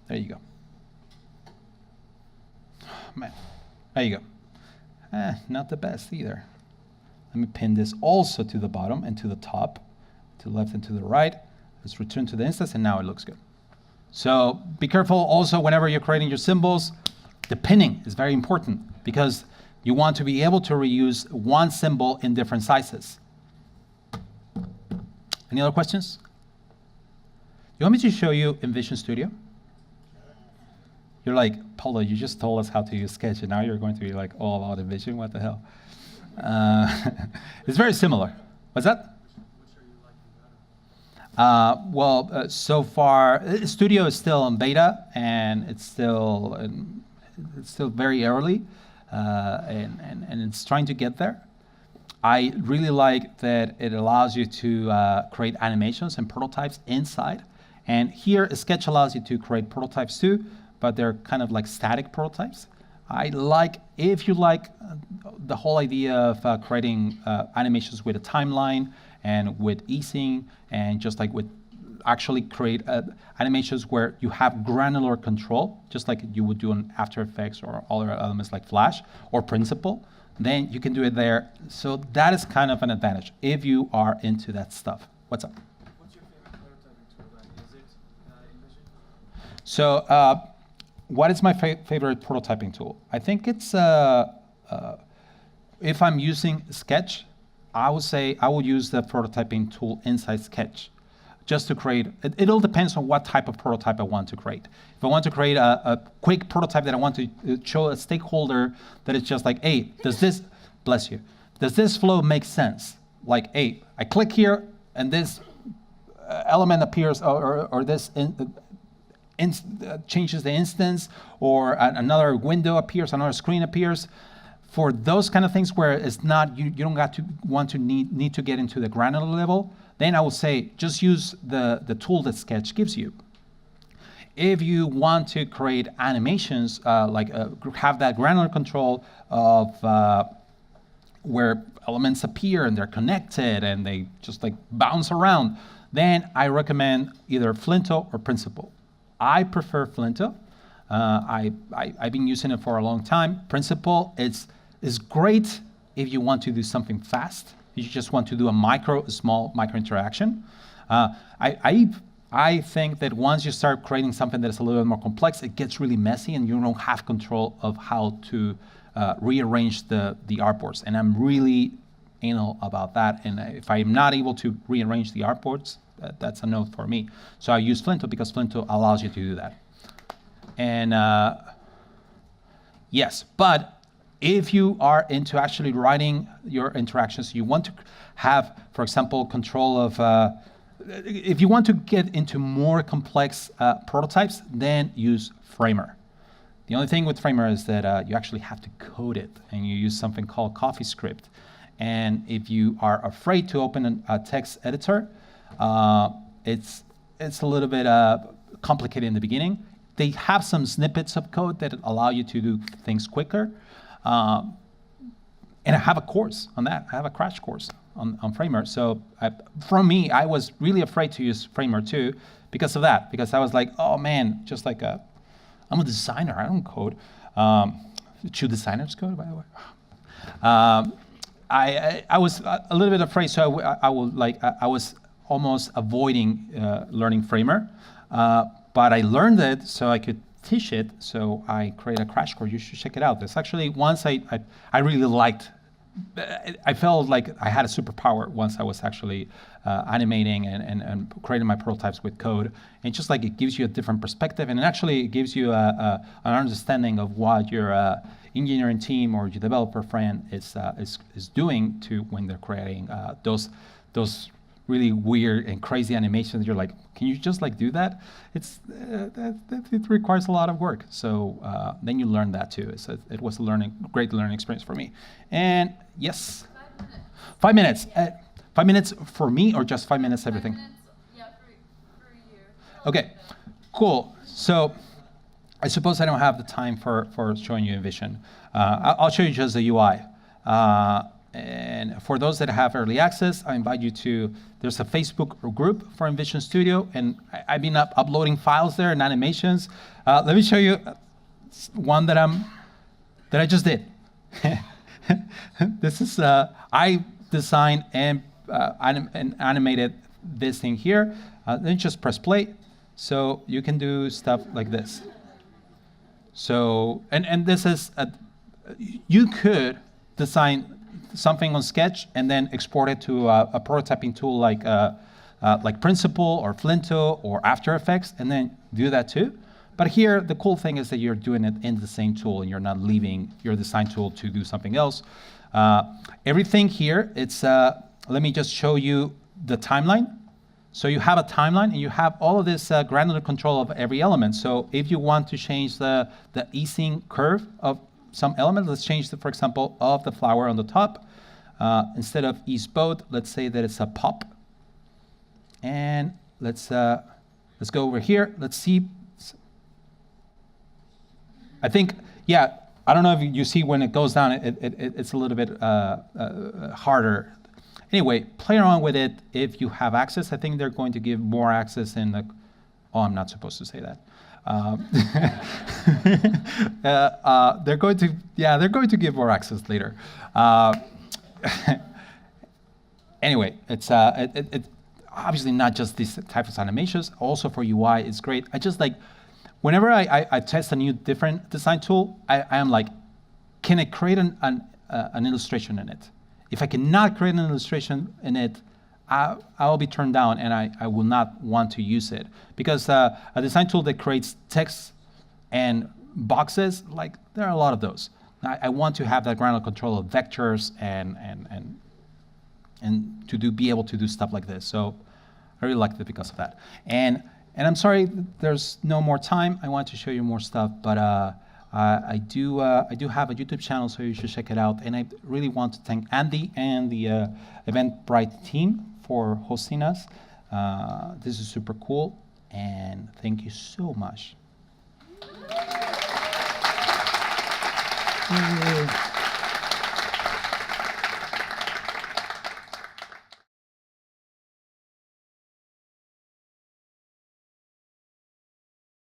There you go. Man, there you go. Not the best either. Let me pin this also to the bottom and to the top, to the left and to the right. Let's return to the instance, and now it looks good. So be careful also whenever you're creating your symbols. The pinning is very important because you want to be able to reuse one symbol in different sizes. Any other questions? You want me to show you in Vision Studio? You're like, Paulo, you just told us how to use Sketch, and now you're going to be like all about InVision. What the hell? It's very similar. What's that? So far, Studio is still in beta, and it's still very early, and it's trying to get there. I really like that it allows you to create animations and prototypes inside. And here, Sketch allows you to create prototypes too, but they're kind of like static prototypes. If you like the whole idea of creating animations with a timeline and with easing, and just like with actually create animations where you have granular control, just like you would do in After Effects or other elements like Flash or Principle, then you can do it there. So that is kind of an advantage if you are into that stuff. What's up? What's your favorite prototyping tool then? Is it InVision? So what is my favorite prototyping tool? I think it's, if I'm using Sketch, I would say I would use the prototyping tool inside Sketch just to create, it all depends on what type of prototype I want to create. If I want to create a quick prototype that I want to show a stakeholder that it's just like, hey, does this, bless you, does this flow make sense? Like, hey, I click here and this element appears, or this changes the instance, or another window appears, another screen appears. For those kind of things where it's not, you don't need to get into the granular level, then I would say just use the tool that Sketch gives you. If you want to create animations, have that granular control of where elements appear and they're connected and they just like bounce around, then I recommend either Flinto or Principle. I prefer Flinto. I've been using it for a long time. Principle is great if you want to do something fast. You just want to do a small micro interaction. I think that once you start creating something that is a little bit more complex, it gets really messy and you don't have control of how to rearrange the artboards. And I'm really anal about that. And if I'm not able to rearrange the artboards, that's a no for me. So I use Flinto because Flinto allows you to do that. And yes, but if you are into actually writing your interactions, you want to have, for example, control of, if you want to get into more complex prototypes, then use Framer. The only thing with Framer is that you actually have to code it, and you use something called CoffeeScript. And if you are afraid to open a text editor, it's a little bit complicated in the beginning. They have some snippets of code that allow you to do things quicker. And I have a course on that. I have a crash course on Framer. So from me, I was really afraid to use Framer too because of that. Because I was like, oh man, just like I'm a designer. I don't code. Should designers code, by the way? I was a little bit afraid, so I was almost avoiding learning Framer. But I learned it so I could teach it, so I created a crash course. You should check it out. There's actually, once I really liked, I felt like I had a superpower once I was actually animating and creating my prototypes with code. And just like it gives you a different perspective, and it actually gives you an understanding of what your engineering team or your developer friend is doing to when they're creating those really weird and crazy animations. You're like, can you just like do that? It requires a lot of work. So then you learn that too. It was a great learning experience for me. And yes, 5 minutes. 5 minutes for me, or just 5 minutes everything? 5 minutes, yeah, for you. Okay, cool. So I suppose I don't have the time for showing you InVision. I'll show you just the UI. And for those that have early access, I invite you to, there's a Facebook group for InVision Studio, and I've been uploading files there and animations. Let me show you one that I just did. This is, I designed and animated this thing here. Then just press play. So you can do stuff like this. So, and this is, you could design something on Sketch and then export it to a prototyping tool like Principle or Flinto or After Effects, and then do that too. But here, the cool thing is that you're doing it in the same tool and you're not leaving your design tool to do something else. Everything here, it's, let me just show you the timeline. So you have a timeline and you have all of this granular control of every element. So if you want to change the easing curve of some element, let's change the, for example, of the flower on the top. Instead of ease both, let's say that it's a pop. And let's go over here. Let's see. I think, yeah, I don't know if you see when it goes down, it's a little bit harder. Anyway, play around with it if you have access. I think they're going to give more access in the, oh, I'm not supposed to say that. They're going to give more access later. Anyway, it's obviously not just these types of animations. Also for UI, it's great. I just like, whenever I test a new different design tool, I am like, can I create an illustration in it? If I cannot create an illustration in it, I'll be turned down and I will not want to use it. Because a design tool that creates text and boxes, like there are a lot of those. I want to have that granular control of vectors and to be able to do stuff like this. So I really liked it because of that. And I'm sorry, there's no more time. I want to show you more stuff, but I do have a YouTube channel, so you should check it out. And I really want to thank Andy and the Eventbrite team for hosting us. This is super cool, and thank you so much. Yay.